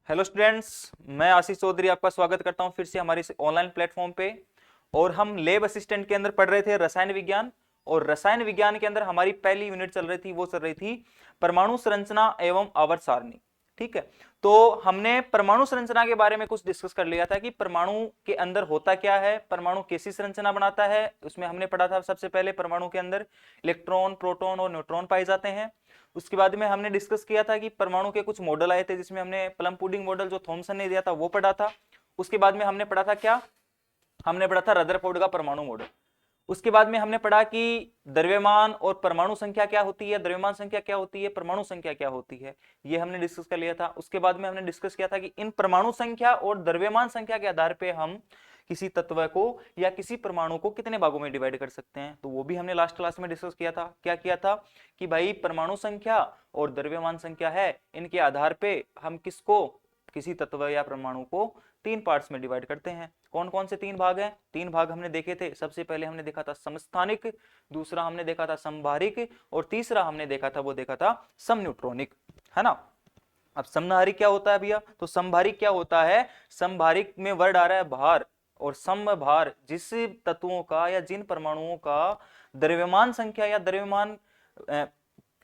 Hello students, मैं आशीष चौधरी आपका स्वागत करता हूं फिर से हमारे इस ऑनलाइन प्लेटफॉर्म पे। और हम लेब असिस्टेंट के अंदर पढ़ रहे थे रसायन विज्ञान। और रसायन विज्ञान के अंदर हमारी पहली यूनिट चल रही थी, वो चल रही थी परमाणु संरचना एवं आवर्त सारणी। ठीक है, तो हमने परमाणु संरचना के बारे में कुछ डिस्कस कर लिया था कि परमाणु के अंदर होता क्या है, परमाणु कैसी संरचना बनाता है। उसमें हमने पढ़ा था सबसे पहले परमाणु के अंदर इलेक्ट्रॉन, प्रोटॉन और न्यूट्रॉन पाए जाते हैं। उसके बाद में हमने डिस्कस किया था कि परमाणु के कुछ मॉडल आए थे, जिसमें हमने प्लम पुडिंग मॉडल जो थॉमसन ने दिया था वो पढ़ा था। उसके बाद में हमने पढ़ा था क्या, हमने पढ़ा था रदरफोर्ड का परमाणु मॉडल। उसके बाद में हमने पढ़ा कि द्रव्यमान और परमाणु संख्या क्या होती है, द्रव्यमान संख्या क्या होती है, परमाणु संख्या क्या होती है, ये हमने डिस्कस कर लिया था। उसके बाद में हमने डिस्कस किया था कि इन परमाणु संख्या और द्रव्यमान संख्या के आधार पे हम किसी तत्व को या किसी परमाणु को कितने भागों में डिवाइड कर सकते हैं। तो वो भी हमने लास्ट क्लास में डिस्कस किया था। क्या किया था कि भाई परमाणु संख्या और द्रव्यमान संख्या है, इनके आधार पे हम किसको, किसी तत्व या परमाणु को तीन पार्ट्स में डिवाइड करते हैं। कौन कौन से तीन भाग हैं? तीन भाग हमने देखे थे। सबसे पहले हमने देखा था समस्थानिक, दूसरा हमने देखा था समभारिक, और तीसरा हमने देखा था, वो देखा था समन्यूट्रॉनिक, है ना। अब समनाहरिक क्या होता है भैया? तो समभारिक क्या होता है? समभारिक में वर्ड आ रहा है भार, और समभार जिस तत्वों का या जिन परमाणुओं का द्रव्यमान संख्या या द्रव्यमान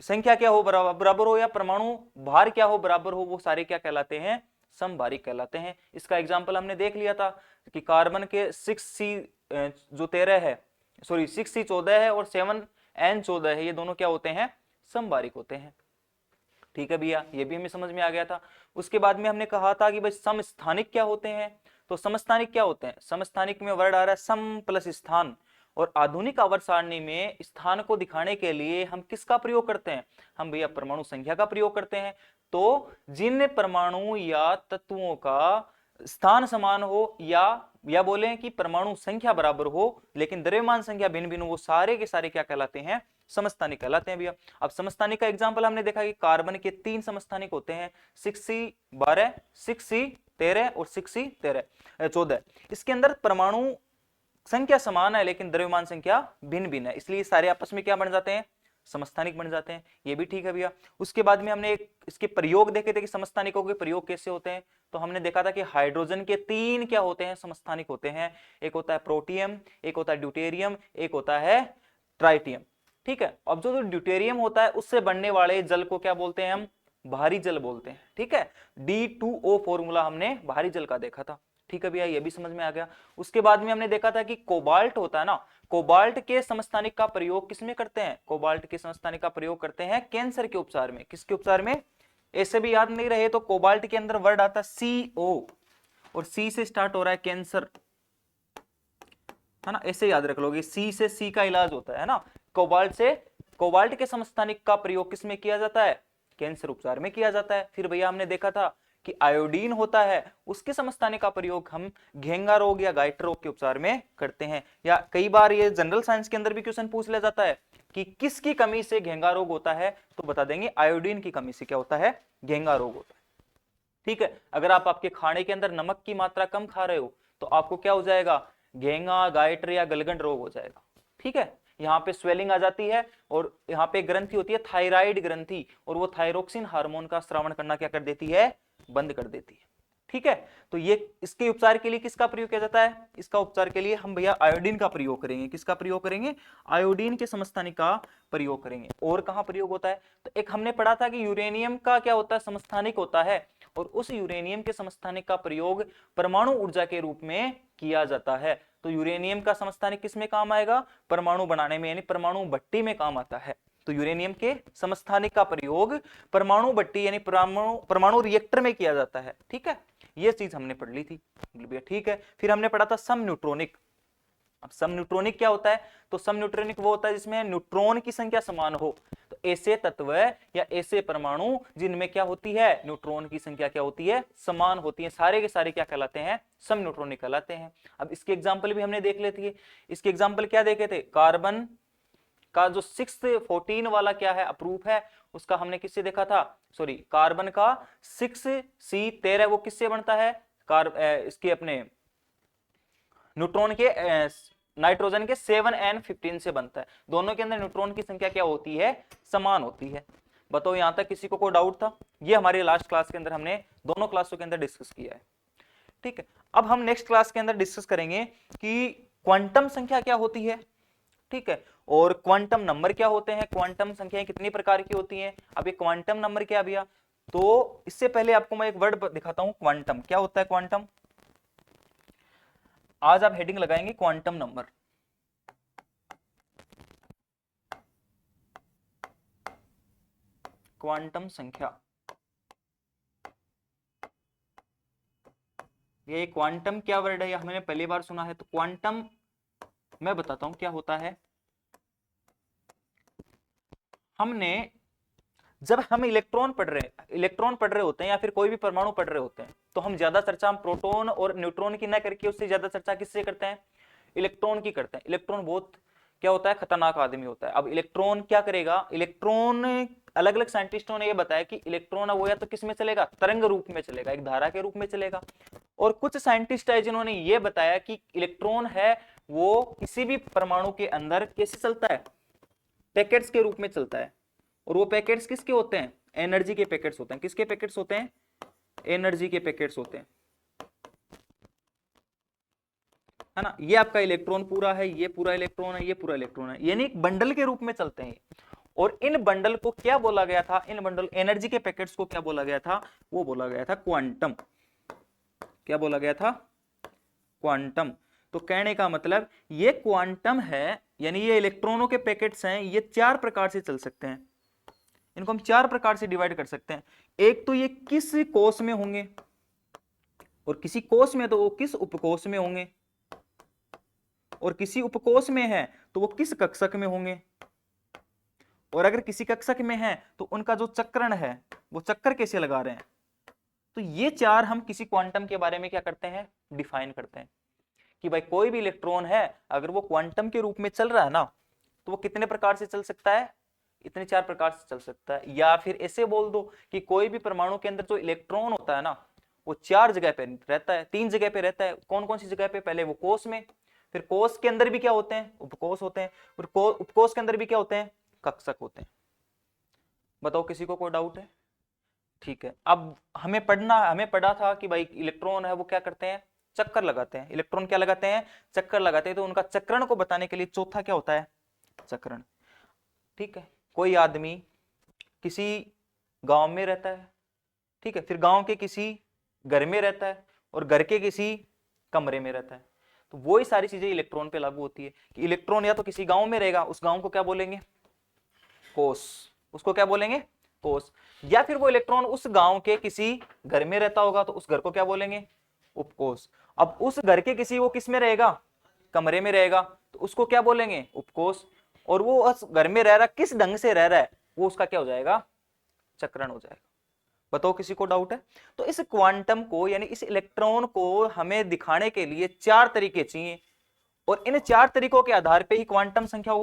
संख्या क्या हो, बराबर हो, या परमाणु भार क्या हो, बराबर हो, वो सारे क्या कहलाते हैं? समभारिक कहलाते हैं। इसका एग्जाम्पल हमने देख लिया था कि कार्बन के 6C जो 13 है, सॉरी 6C 14 है और 7N 14 है, ये दोनों क्या होते हैं? समभारिक होते हैं। ठीक है भैया, ये भी हमें समझ में आ गया था। उसके बाद में हमने कहा था कि भाई समस्थानिक क्या होते हैं। तो समस्थानिक क्या होते हैं? समस्थानिक में वर्ड आ रहा है सम प्लस स्थान। और आधुनिक आवर्त सारणी में स्थान को दिखाने के लिए हम किसका प्रयोग करते हैं? हम भैया परमाणु संख्या का प्रयोग करते हैं। तो जिन परमाणु या तत्वों का स्थान समान हो, या बोले कि परमाणु संख्या बराबर हो लेकिन द्रव्यमान संख्या भिन्न भिन्न, वो सारे के सारे क्या कहलाते हैं? समस्थानिक कहलाते हैं भैया। अब समस्थानिक का एग्जांपल हमने देखा कि कार्बन के तीन समस्थानिक होते हैं, 6C12, 6C13 और 6C14। इसके अंदर परमाणु संख्या समान है लेकिन द्रव्यमान संख्या भिन्न भिन्न है, इसलिए सारे आपस में क्या बन जाते हैं? समस्थानिक बन जाते हैं। ये भी ठीक है भैया। उसके बाद में हमने एक इसके प्रयोग देखे थे कि समस्थानिकों के प्रयोग कैसे होते हैं। तो हमने देखा था कि हाइड्रोजन के तीन क्या होते हैं? समस्थानिक होते हैं। एक होता है प्रोटियम, एक होता है ड्यूटेरियम, एक होता है ट्राइटियम। ठीक है, अब जो ड्यूटेरियम होता है उससे बनने वाले जल को क्या बोलते हैं? हम भारी जल बोलते हैं। ठीक है, D2O फॉर्मूला हमने भारी जल का देखा था। ठीक है भैया, ये भी समझ में आ गया। उसके बाद में हमने देखा था कि कोबाल्ट होता है ना, कोबाल्ट के समस्थानिक का प्रयोग किसमें करते हैं? कोबाल्ट के समस्थानिक का प्रयोग करते हैं कैंसर के उपचार में। किसके उपचार में? ऐसे भी याद नहीं रहे तो कोबाल्ट के अंदर वर्ड आता है CO, और C से स्टार्ट हो रहा है कैंसर, है ना। ऐसे याद रख लोगे, C का इलाज होता है ना। कोबाल्ट से, कोबाल्ट के समस्थानिक का प्रयोग किसमें किया जाता है? कैंसर उपचार में किया जाता है। फिर भैया हमने देखा था कि आयोडीन होता है, उसके समस्थानिक का प्रयोग हम घेंगा रोग या गाइटर रोग के उपचार में करते हैं। या कई बार ये जनरल साइंस के अंदर भी क्वेश्चन पूछ लिया जाता है कि किसकी कमी से घेंगा रोग होता है, तो बता देंगे आयोडीन की कमी से क्या होता है? घेंगा रोग होता है। ठीक है, अगर आप आपके खाने के अंदर नमक की मात्रा कम खा रहे हो तो आपको क्या हो जाएगा? घेंगा, गाइटर या गलगंड रोग हो जाएगा। ठीक है, यहाँ पे स्वेलिंग आ जाती है, और यहाँ पे ग्रंथि होती है थायराइड ग्रंथि, और वो थायरोक्सिन हार्मोन का स्रावण करना क्या कर देती है? बंद कर देती है। ठीक है, तो ये इसके उपचार के लिए किसका प्रयोग किया जाता है? इसका उपचार के लिए हम भैया आयोडीन का प्रयोग करेंगे। किसका प्रयोग करेंगे? आयोडीन के समस्थानिक का प्रयोग करेंगे। और कहाँ प्रयोग होता है? तो एक हमने पढ़ा था कि यूरेनियम का क्या होता है? समस्थानिक होता है, और उस यूरेनियम के समस्थानिक का प्रयोग परमाणु ऊर्जा के रूप में किया जाता है। तो यूरेनियम का समस्थानिक किस में काम आएगा? परमाणु बनाने में, यानी परमाणु भट्टी में काम आता है। तो यूरेनियम के समस्थानिक का प्रयोग परमाणु भट्टी यानी परमाणु रिएक्टर में किया जाता है। ठीक है, ये चीज हमने पढ़ ली थी भैया। ठीक है, फिर हमने पढ़ा था सम न्यूट्रॉनिक। अब सम न्यूट्रॉनिक क्या होता है? तो सम न्यूट्रॉनिक वो होता है जिसमें न्यूट्रॉन की संख्या समान हो। तो ऐसे तत्व या ऐसे परमाणु जिनमें क्या होती है? न्यूट्रॉन की संख्या क्या होती है? समान होती है, सारे के सारे क्या कहलाते हैं? सम न्यूट्रॉनिक कहलाते हैं। अब इसके एग्जाम्पल भी हमने देख लेते हैं। इसके एग्जाम्पल क्या देखे थे? कार्बन का जो 614 वाला क्या है? अप्रूफ है, उसका हमने किससे देखा था? सॉरी, कार्बन का 6C13 वो किससे बनता है? इसके अपने न्यूट्रॉन के नाइट्रोजन के 7N15 से बनता है। दोनों के अंदर न्यूट्रॉन की संख्या क्या होती है? समान होती है। बताओ यहां तक किसी को कोई डाउट था? ये हमारी लास्ट क्लास के अंदर हमने दोनों क्लासों के अंदर डिस्कस किया है। ठीक है, अब हम नेक्स्ट क्लास के अंदर डिस्कस करेंगे कि क्वांटम संख्या क्या होती है। ठीक है, और क्वांटम नंबर क्या होते हैं, क्वांटम संख्याएं कितनी प्रकार की होती हैं। अब ये क्वांटम नंबर क्या भैया, तो इससे पहले आपको मैं एक वर्ड दिखाता हूं, क्वांटम क्या होता है। क्वांटम, आज आप हेडिंग लगाएंगे क्वांटम नंबर। क्वांटम संख्या, ये क्वांटम क्या वर्ड है, यह मैंने पहली बार सुना है। तो क्वांटम मैं बताता हूं क्या होता है। हमने जब हम इलेक्ट्रॉन पढ़ रहे होते हैं या फिर कोई भी परमाणु पढ़ रहे होते हैं, तो हम ज्यादा चर्चा हम प्रोटॉन और न्यूट्रॉन की ना करके उससे ज्यादा चर्चा किससे करते हैं, इलेक्ट्रॉन की करते हैं। इलेक्ट्रॉन बहुत क्या होता है, खतरनाक आदमी होता है। अब इलेक्ट्रॉन क्या करेगा, इलेक्ट्रॉन अलग अलग साइंटिस्टों ने यह बताया कि इलेक्ट्रॉन वो या तो किस में चलेगा, तरंग रूप में चलेगा, एक धारा के रूप में चलेगा। और कुछ साइंटिस्ट है जिन्होंने ये बताया कि इलेक्ट्रॉन है वो किसी भी परमाणु के अंदर कैसे चलता है, पैकेट्स के रूप में चलता है। और वो पैकेट्स किसके होते हैं, एनर्जी के पैकेट्स होते हैं। किसके पैकेट्स होते हैं, एनर्जी के पैकेट्स होते हैं, है ना। ये आपका इलेक्ट्रॉन पूरा है, ये पूरा इलेक्ट्रॉन है, ये पूरा इलेक्ट्रॉन है, यानी एक बंडल के रूप में चलते हैं। और इन बंडल को क्या बोला गया था, इन बंडल एनर्जी के पैकेट्स को क्या बोला गया था, वो बोला गया था क्वांटम। क्या बोला गया था, क्वांटम। तो कहने का मतलब ये क्वांटम है, यानी ये इलेक्ट्रॉनों के पैकेट्स हैं, ये चार प्रकार से चल सकते हैं। इनको हम चार प्रकार से डिवाइड कर सकते हैं। एक तो ये किस कोष में होंगे, और किसी कोष में तो वो किस उपकोष में होंगे, और किसी उपकोष में है तो वो किस कक्षक में होंगे, और अगर किसी कक्षक में है तो उनका जो चक्रण है वो चक्कर कैसे लगा रहे हैं। तो ये चार हम किसी क्वांटम के बारे में क्या करते हैं, डिफाइन करते हैं कि भाई कोई भी इलेक्ट्रॉन है अगर वो क्वांटम के रूप में चल रहा है ना, तो वो कितने प्रकार से चल सकता है, इतने चार प्रकार से चल सकता है। या फिर ऐसे बोल दो कि कोई भी परमाणु के अंदर जो इलेक्ट्रॉन होता है ना, वो चार जगह पे रहता है, तीन जगह पे रहता है। कौन कौन सी जगह पे, पहले वो कोष में, फिर कोष के अंदर भी क्या होते हैं, उपकोष होते हैं, और उपकोष के अंदर भी क्या होते हैं, कक्षक होते हैं। बताओ किसी को कोई डाउट है? ठीक है, अब हमें पढ़ा था कि भाई इलेक्ट्रॉन है वो क्या करते हैं, चक्कर लगाते हैं। इलेक्ट्रॉन क्या लगाते हैं, चक्कर लगाते हैं। तो उनका चक्रण को बताने के लिए चौथा क्या होता है, चक्रण। ठीक है, कोई आदमी किसी गांव में रहता है, ठीक है, फिर गांव के किसी घर में रहता है, और घर के किसी कमरे में रहता है। तो वही सारी चीजें इलेक्ट्रॉन पे लागू होती है कि इलेक्ट्रॉन या तो किसी गांव में रहेगा, उस गांव को क्या बोलेंगे, कोष। उसको क्या बोलेंगे, कोष। या फिर वो इलेक्ट्रॉन उस गांव के किसी घर में रहता होगा, तो उस घर को क्या बोलेंगे, उपकोष। अब उस घर के किसी वो किस में रहेगा, कमरे में रहेगा, तो उसको क्या बोलेंगे, उपकोष। और वो उस घर में रह रहा, किस ढंग से रह रहा है, वो उसका क्या हो जाएगा, चक्रण हो जाएगा। बताओ किसी को डाउट है? तो इस क्वांटम को यानी इस इलेक्ट्रॉन को हमें दिखाने के लिए चार तरीके चाहिए, और इन चार तरीकों के आधार पे ही क्वांटम संख्या को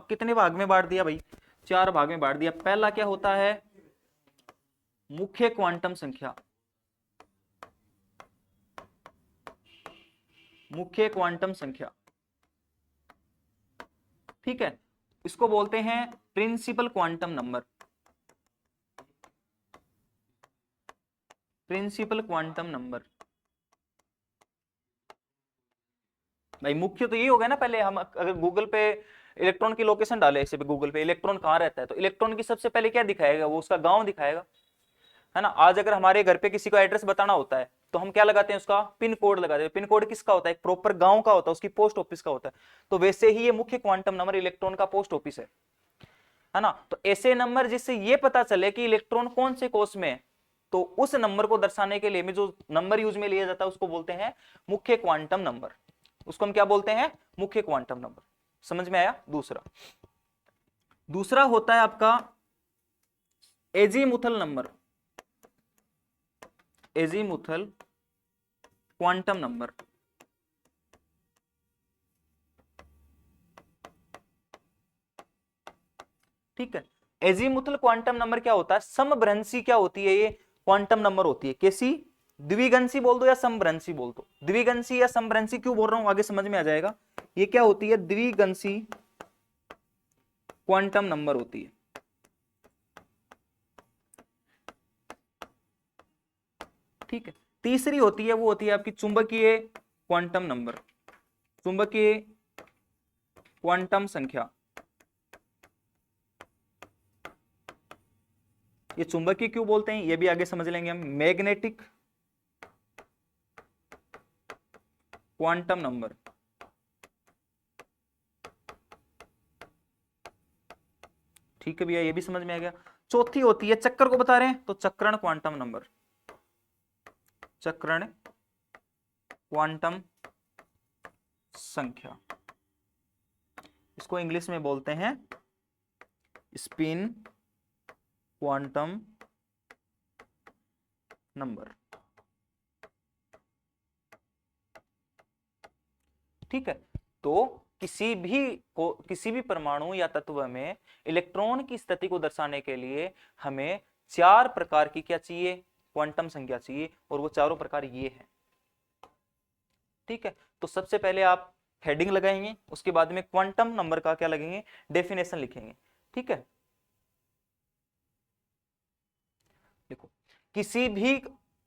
कितने भाग में बांट दिया भाई, चार भाग में बांट दिया। पहला क्या होता है, मुख्य क्वांटम संख्या। मुख्य क्वांटम संख्या, ठीक है, इसको बोलते हैं principal quantum number. Principal quantum number भाई मुख्य तो यही हो गया ना। पहले हम अगर गूगल पे इलेक्ट्रॉन की लोकेशन डाले, ऐसे पे गूगल पे इलेक्ट्रॉन कहाँ रहता है, तो इलेक्ट्रॉन की सबसे पहले क्या दिखाएगा, वो उसका गांव दिखाएगा, है ना। आज अगर हमारे घर पे किसी को एड्रेस बताना होता है तो हम क्या लगाते हैं, उसका पिन कोड लगाते हैं। पिन कोड किसका होता है, एक प्रॉपर गांव का होता है, उसकी पोस्ट ऑफिस का होता है। तो वैसे ही ये मुख्य क्वांटम नंबर इलेक्ट्रॉन का पोस्ट ऑफिस है ना। तो ऐसे नंबर जिससे ये पता चले कि इलेक्ट्रॉन कौन से कोष में है, तो उस नंबर को दर्शाने के लिए में जो नंबर यूज में लिया जाता है उसको बोलते हैं मुख्य क्वांटम नंबर। उसको हम क्या बोलते हैं, मुख्य क्वांटम नंबर। समझ में आया? दूसरा होता है आपका azimuthal number. Azimuthal quantum number, ठीक है। एजीमुथल क्वांटम नंबर क्या होता है, समभ्रंशी क्या होती है, ये क्वांटम नंबर होती है। कैसी, द्विगंशी बोल दो या समभ्रंशी बोल दो। द्विगंशी या समभ्रंशी क्यों बोल रहा हूं, आगे समझ में आ जाएगा। ये क्या होती है, द्विगंशी क्वांटम नंबर होती है। ठीक है, तीसरी होती है वो होती है आपकी चुंबकीय क्वांटम नंबर, चुंबकीय क्वांटम संख्या। ये चुंबकीय क्यों बोलते हैं ये भी आगे समझ लेंगे हम। मैग्नेटिक क्वांटम नंबर, ठीक है भैया, ये भी समझ में आ गया। चौथी होती है, चक्कर को बता रहे हैं तो चक्रण क्वांटम नंबर, चक्रण क्वांटम संख्या, इसको इंग्लिश में बोलते हैं स्पिन क्वांटम नंबर। ठीक है, तो किसी भी परमाणु या तत्व में इलेक्ट्रॉन की स्थिति को दर्शाने के लिए हमें 4 प्रकार की क्या चाहिए, क्वांटम संख्या चाहिए, और वो चारों प्रकार ये हैं। ठीक है, तो सबसे पहले आप हेडिंग लगाएंगे, उसके बाद में क्वांटम नंबर का क्या लगेंगे, डेफिनेशन लिखेंगे। ठीक है, देखो किसी भी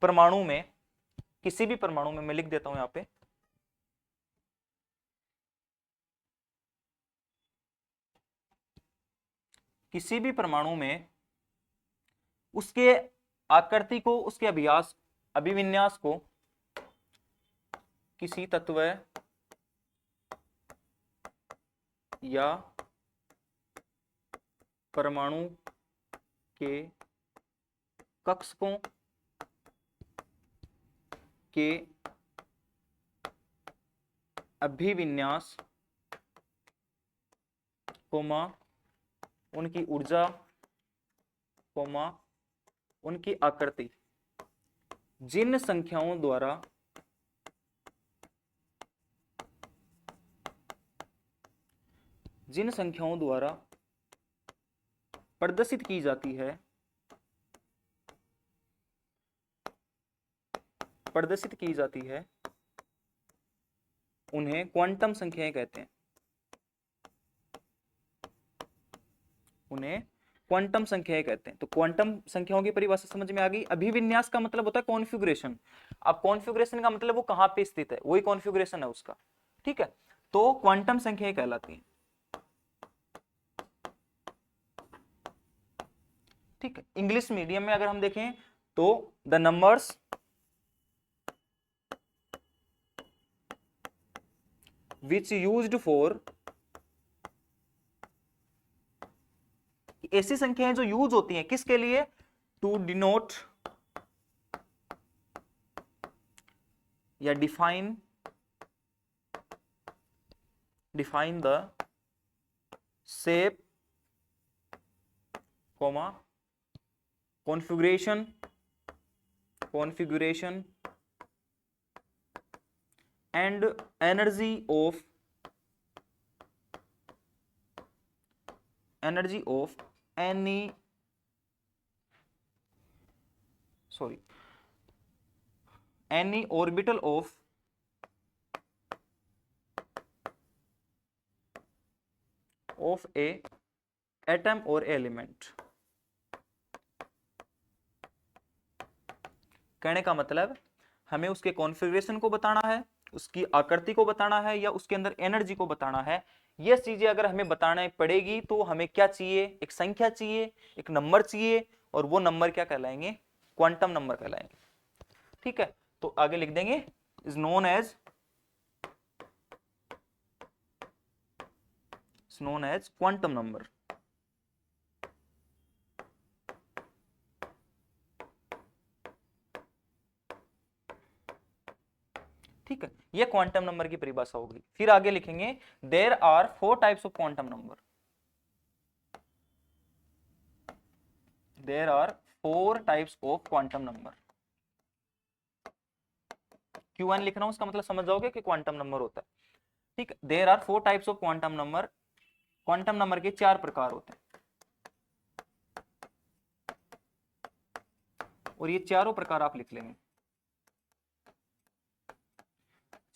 परमाणु में मैं लिख देता हूं यहां पे, किसी भी परमाणु में उसके आकृति को, उसके अभिविन्यास को किसी तत्व या परमाणु के कक्षकों के अभिविन्यास, उनकी ऊर्जा, उनकी आकृति जिन संख्याओं द्वारा प्रदर्शित की जाती है, उन्हें क्वांटम संख्याएं कहते हैं। तो क्वांटम संख्याओं की परिभाषा समझ में आ गई। अभिविन्यास का मतलब होता है कॉन्फ़िगरेशन। अब कॉन्फ़िगरेशन का मतलब वो कहां पे स्थित है, वही कॉन्फ़िगरेशन है उसका। ठीक है, तो क्वांटम संख्याएं कहलाती हैं। ठीक है, इंग्लिश मीडियम में अगर हम देखें तो the numbers which used for, ऐसी संख्याएं जो यूज होती हैं किसके लिए, टू डिनोट या define the shape, configuration and energy of any orbital of a atom or element। कहने का मतलब हमें उसके कॉन्फ़िगरेशन को बताना है, उसकी आकृति को बताना है, या उसके अंदर एनर्जी को बताना है। ये चीजें अगर हमें बताना पड़ेगी तो हमें क्या चाहिए, एक संख्या चाहिए, एक नंबर चाहिए, और वो नंबर क्या कहलाएंगे, क्वांटम नंबर कहलाएंगे। ठीक है, तो आगे लिख देंगे is known as quantum number. ठीक है, ये क्वांटम नंबर की परिभाषा होगी। फिर आगे लिखेंगे there are 4 types of quantum number. There are 4 types of quantum number. Q1 लिख रहा हूं, उसका मतलब समझ जाओगे कि क्वांटम नंबर होता है। ठीक है, there are 4 types of quantum number. Quantum number के 4 प्रकार होते हैं, और ये चारों प्रकार आप लिख लेंगे।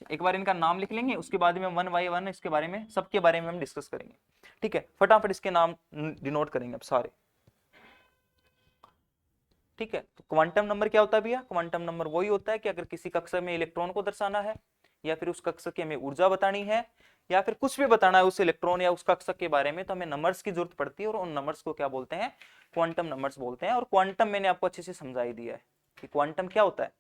एक बार इनका नाम लिख लेंगे, उसके बाद में 1 बाय 1 इसके बारे में, सबके बारे में हम डिस्कस करेंगे। ठीक है, फटाफट इसके नाम डिनोट करेंगे अब सारे। ठीक है, तो क्वांटम नंबर क्या होता है भैया? क्वांटम नंबर वही होता है कि अगर किसी कक्षा में इलेक्ट्रॉन को दर्शाना है, या फिर उस कक्षा की हमें ऊर्जा बतानी है, या फिर कुछ भी बताना है उस इलेक्ट्रॉन या उस कक्षा के बारे में, तो हमें नंबर्स की जरूरत पड़ती है, और उन नंबर्स को क्या बोलते हैं? क्वांटम नंबर्स बोलते हैं। और क्वांटम मैंने आपको अच्छे से समझा ही दिया है कि क्वांटम क्या होता है।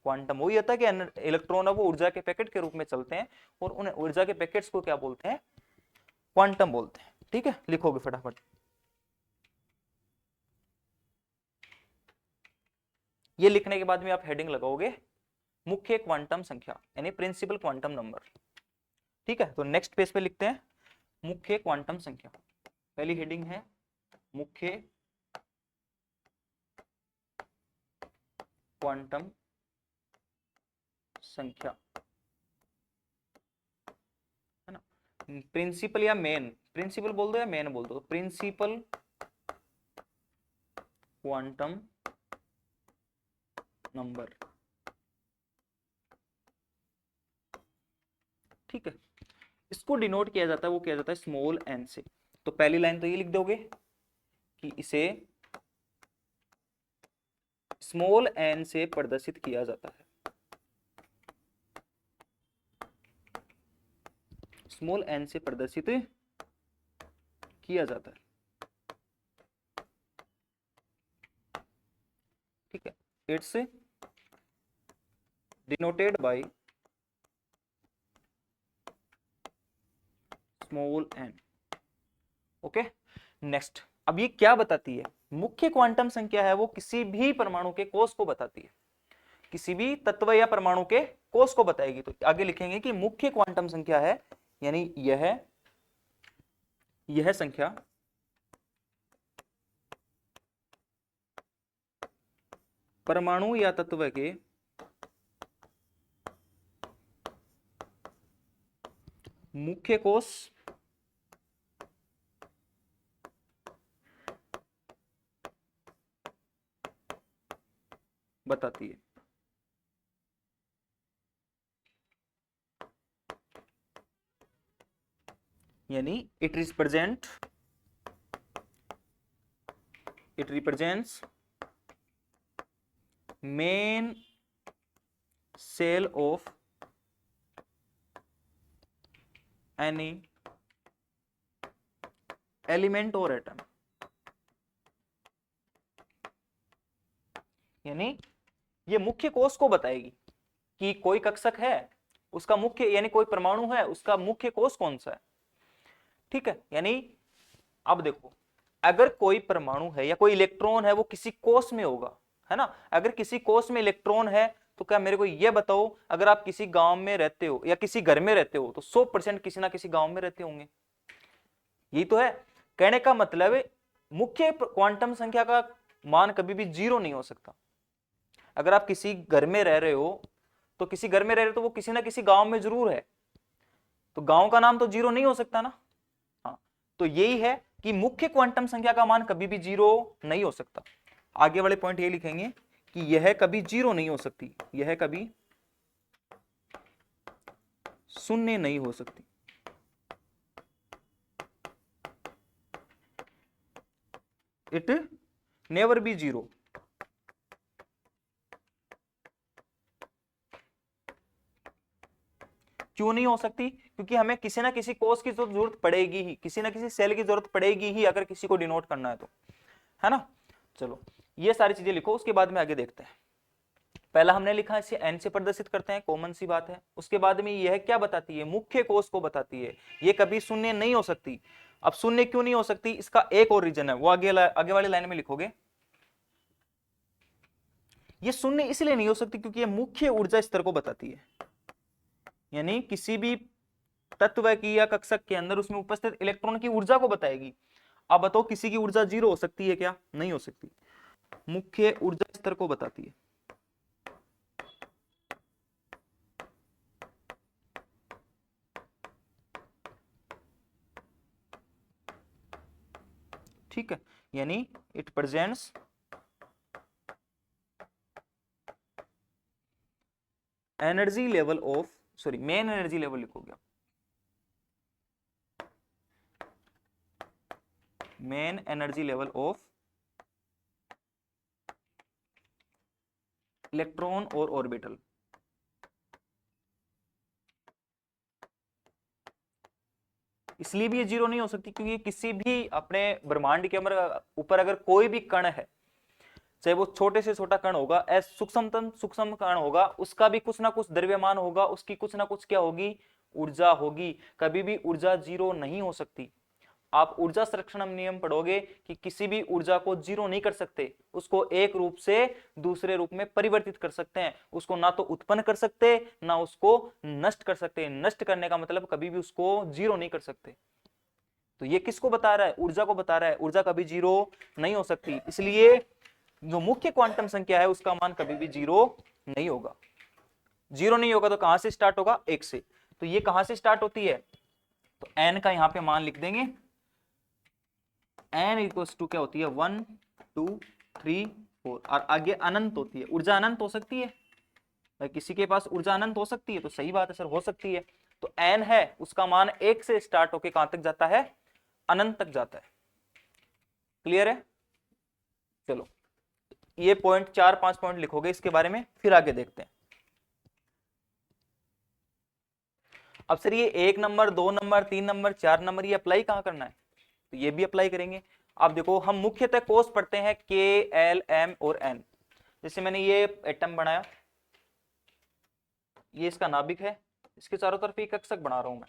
क्वांटम वही होता है कि इलेक्ट्रॉन है वो ऊर्जा के पैकेट के रूप में चलते हैं, और उन ऊर्जा के पैकेट्स को क्या बोलते हैं? क्वांटम बोलते हैं। ठीक है, लिखोगे फटाफट। ये लिखने के बाद में आप हेडिंग लगाओगे मुख्य क्वांटम संख्या, यानी प्रिंसिपल क्वांटम नंबर। ठीक है, तो नेक्स्ट पेज पे लिखते हैं मुख्य क्वांटम संख्या। पहली हेडिंग है मुख्य क्वांटम संख्या, है ना। प्रिंसिपल या मेन, प्रिंसिपल बोल दो या मेन बोल दो, प्रिंसिपल क्वांटम नंबर। ठीक है, इसको डिनोट किया जाता है, वो किया जाता है स्मॉल एन से। तो पहली लाइन तो ये लिख दोगे कि इसे स्मॉल एन से प्रदर्शित किया जाता है, स्मॉल एन से प्रदर्शित किया जाता है। ठीक है, it's denoted by small n. Okay, next. अब ये क्या बताती है? मुख्य क्वांटम संख्या है वो किसी भी परमाणु के कोष को बताती है, किसी भी तत्व या परमाणु के कोष को बताएगी। तो आगे लिखेंगे कि मुख्य क्वांटम संख्या है, यानी यह संख्या परमाणु या तत्व के मुख्य कोष बताती है। यानी it represents main shell of any element or atom. यानी ये मुख्य कोष को बताएगी कि कोई कक्षक है, उसका मुख्य, यानी कोई परमाणु है, उसका मुख्य कोष कौन सा है। ठीक है, यानी अब देखो, अगर कोई परमाणु है या कोई इलेक्ट्रॉन है वो किसी कोष में होगा, है ना। अगर किसी कोष में इलेक्ट्रॉन है तो क्या मेरे को यह बताओ, अगर आप किसी गांव में रहते हो या किसी घर में रहते हो तो 100% किसी ना किसी गांव में रहते होंगे। यही तो है कहने का मतलब है, मुख्य क्वांटम संख्या का मान कभी भी 0 नहीं हो सकता। अगर आप किसी घर में रह रहे हो तो किसी घर में रह रहे हो तो वो किसी ना किसी गांव में जरूर है, तो गांव का नाम तो 0 नहीं हो सकता ना। हाँ, तो यही है कि मुख्य क्वांटम संख्या का मान कभी भी 0 नहीं हो सकता। आगे वाले पॉइंट ये लिखेंगे कि यह कभी 0 नहीं हो सकती, यह कभी शून्य नहीं हो सकती। It never be 0। क्यों नहीं हो सकती? क्योंकि हमें किसी ना किसी कोष की तो जरूरत पड़ेगी ही, किसी ना किसी सेल की जरूरत पड़ेगी ही, अगर किसी को डिनोट करना है तो, है ना। चलो ये सारी चीजें लिखो, उसके बाद में आगे देखते हैं। पहला हमने लिखा इसे एन से प्रदर्शित करते हैं, कॉमन सी बात है। उसके बाद में यह क्या बताती है? मुख्य कोष को बताती है, ये कभी शून्य नहीं हो सकती। अब शून्य क्यों नहीं हो सकती, इसका एक और रीजन है, वो आगे वाली लाइन में लिखोगे। ये शून्य इसलिए नहीं हो सकती क्योंकि ये मुख्य ऊर्जा स्तर को बताती है, यानी किसी भी तत्व की या कक्षक के अंदर उसमें उपस्थित इलेक्ट्रॉन की ऊर्जा को बताएगी। अब बताओ किसी की ऊर्जा 0 हो सकती है क्या? नहीं हो सकती, मुख्य ऊर्जा स्तर को बताती है। ठीक है, यानी it presents energy level of, sorry main energy level लिखोगे आप, main energy level of electron और ऑर्बिटल। इसलिए भी ये जीरो नहीं हो सकती क्योंकि किसी भी अपने ब्रह्मांड के ऊपर अगर कोई भी कण है, चाहे वो छोटे से छोटा कण होगा, सूक्ष्मतम सूक्ष्म कण होगा, उसका भी कुछ ना कुछ द्रव्यमान होगा, उसकी कुछ ना कुछ क्या होगी, ऊर्जा होगी। कभी भी ऊर्जा जीरो नहीं हो सकती। आप ऊर्जा संरक्षण नियम पढ़ोगे कि किसी भी ऊर्जा को जीरो नहीं कर सकते, उसको एक रूप से दूसरे रूप में परिवर्तित कर सकते हैं। उसको ना तो उत्पन्न कर सकते, ना उसको नष्ट कर सकते। नष्ट करने का मतलब कभी भी उसको जीरो नहीं कर सकते। तो ये किसको बता रहा है, ऊर्जा को बता रहा है। ऊर्जा कभी जीरो नहीं हो सकती, इसलिए जो मुख्य क्वांटम संख्या है उसका मान कभी भी जीरो नहीं होगा। जीरो नहीं होगा तो कहां से स्टार्ट होगा, एक से। तो ये कहां से स्टार्ट होती है, तो एन का यहां पे मान लिख देंगे। एन इक्वल्स टू क्या होती है, 1 2 3 4, और आगे अनंत होती है। ऊर्जा अनंत हो सकती है भाई, किसी के पास ऊर्जा अनंत हो सकती है, तो सही बात है सर, हो सकती है। तो एन है उसका मान एक से स्टार्ट होके कहां तक जाता है, अनंत तक जाता है। क्लियर है। चलो ये पॉइंट 4-5 पॉइंट लिखोगे इसके बारे में, फिर आगे देखते हैं। अब सर ये 1 नंबर 2 नंबर 3 नंबर 4 नंबर ये अप्लाई कहां करना है, तो ये भी अप्लाई करेंगे। आप देखो हम मुख्यतः कोर्स पढ़ते हैं के एल एम और एन। जैसे मैंने ये एटम बनाया, ये इसका नाभिक है, इसके चारों तरफ एक कक्षक बना रहा हूं मैं,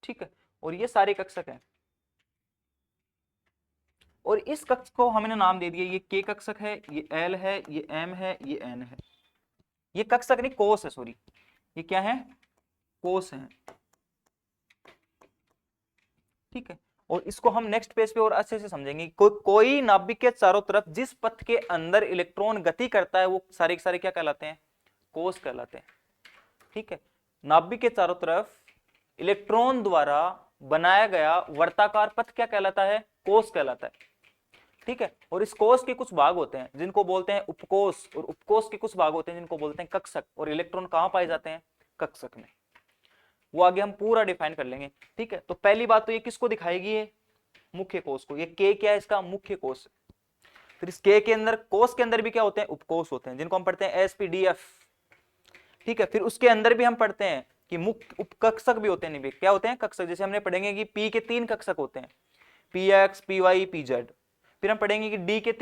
ठीक है, और ये सारे कक्षक हैं। और इस कक्ष को हमने नाम दे दिया, ये के कक्षक है, ये एल है, ये एम है, ये एन है। ये कक्षक नहीं कोष है, सॉरी, ये क्या है, कोष है, ठीक है। और इसको हम नेक्स्ट पेज पे और अच्छे से समझेंगे। कोई नाभिक के चारों तरफ जिस पथ के अंदर इलेक्ट्रॉन गति करता है वो सारे के सारे क्या कहलाते हैं, कोष कहलाते हैं, ठीक है। नाभिक के चारों तरफ इलेक्ट्रॉन द्वारा बनाया गया वर्ताकार पथ क्या कहलाता है, कोष कहलाता है, ठीक है। और इस कोष के कुछ भाग होते हैं जिनको बोलते हैं उपकोष, और उपकोष के कुछ भाग होते हैं जिनको बोलते हैं कक्षक। और इलेक्ट्रॉन कहां पाए जाते हैं, कक्षक में। वो आगे हम पूरा डिफाइन कर लेंगे, ठीक है। तो पहली बात तो ये किसको दिखाएगी, ये मुख्य कोष को। ये के क्या है, इसका मुख्य कोष। फिर इस के अंदर, कोष के अंदर भी क्या होते हैं, उपकोष होते हैं, जिनको हम पढ़ते हैं एसपीडीएफ, ठीक है। फिर उसके अंदर भी हम पढ़ते हैं कि मुख्य उपकक्षक भी होते हैं, क्या होते हैं, कक्षक। जैसे हमने पढ़ेंगे कि पी के 3 कक्षक होते हैं, p x p y p z. फिर हम पढ़ेंगे कि डी के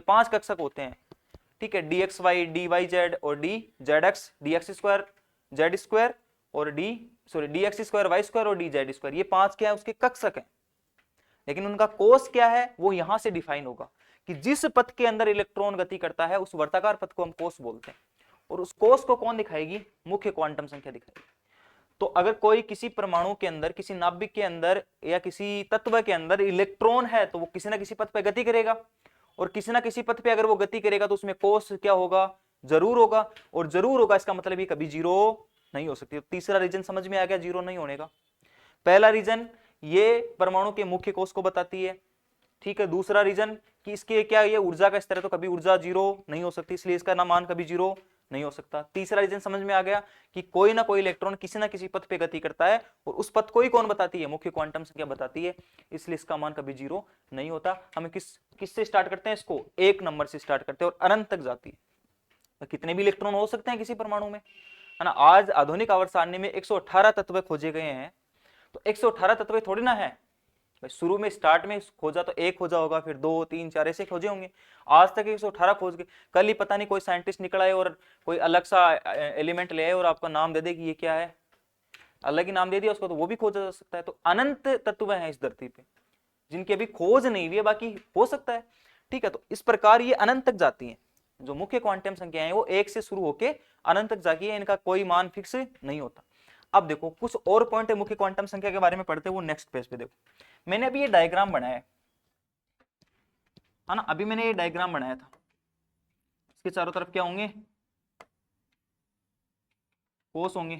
5 कक्षक होते हैं, ठीक है, d x y d y z और d z x, d x square z square और d x square y square और डी जेड स्क्वायर। ये 5 क्या है, उसके कक्षक हैं। लेकिन उनका कोष क्या है वो यहां से डिफाइन होगा कि जिस पथ के अंदर इलेक्ट्रॉन गति करता है उस वर्ताकार पथ को हम कोष बोलते हैं। और उस कोष को कौन दिखाएगी, मुख्य क्वांटम संख्या दिखाएगी। तो अगर कोई किसी परमाणु के अंदर, किसी नाभिक के अंदर या किसी तत्व के अंदर इलेक्ट्रॉन है तो वो किसी ना किसी पथ पे गति करेगा, और किसी ना किसी पथ पे अगर वो गति करेगा तो उसमें कोष क्या होगा, जरूर होगा। और जरूर होगा इसका मतलब ये कभी जीरो नहीं हो सकती। तो तीसरा रीजन समझ में आ गया जीरो नहीं होने का। पहला रीजन ये परमाणु के मुख्य कोष को बताती है, ठीक है। दूसरा रीजन कि इसके क्या, ये ऊर्जा का स्तर है तो कभी ऊर्जा जीरो नहीं हो सकती, इसलिए इसका ना मान कभी जीरो नहीं हो सकता। तीसरा रीजन समझ में आ गया कि कोई ना कोई इलेक्ट्रॉन किसी ना किसी पथ पे गति करता है, और उस पथ को ही कौन बताती है, मुख्य क्वांटम संख्या बताती है, इसलिए इसका मान कभी जीरो नहीं होता। हमें किससे स्टार्ट करते हैं, इसको 1 नंबर से स्टार्ट करते हैं और अनंत तक जाती है। तो कितने भी इलेक्ट्रॉन हो सकते हैं किसी परमाणु में, है ना। आज आधुनिक आवर्त सारणी में 118 तत्व खोजे गए हैं। तो 118 तत्व थोड़ी ना है भाई, शुरू में स्टार्ट में खोजा तो 1 खोजा होगा, फिर 2 3 4 ऐसे खोजे होंगे। आज तक 118 खोज गए। कल ही पता नहीं कोई साइंटिस्ट निकला है और कोई अलग सा एलिमेंट ले आए और आपका नाम दे दे कि ये क्या है, अलग ही नाम दे दिया उसको, तो वो भी खोजा जा सकता है। तो अनंत तत्व हैं इस धरती पे जिनकी अभी खोज नहीं हुई है, बाकी हो सकता है, ठीक है। तो इस प्रकार ये अनंत तक जाती है। जो मुख्य क्वांटम संख्या है वो 1 से शुरू होकर अनंत तक जाती है, इनका कोई मान फिक्स नहीं होता। अब देखो कुछ और पॉइंट है मुख्य क्वांटम संख्या के बारे में पढ़ते हैं, वो नेक्स्ट पेज पे देखो। मैंने अभी ये डायग्राम बनाया है ना, अभी मैंने ये डायग्राम बनाया था। इसके चारों तरफ क्या होंगे, कोष होंगे।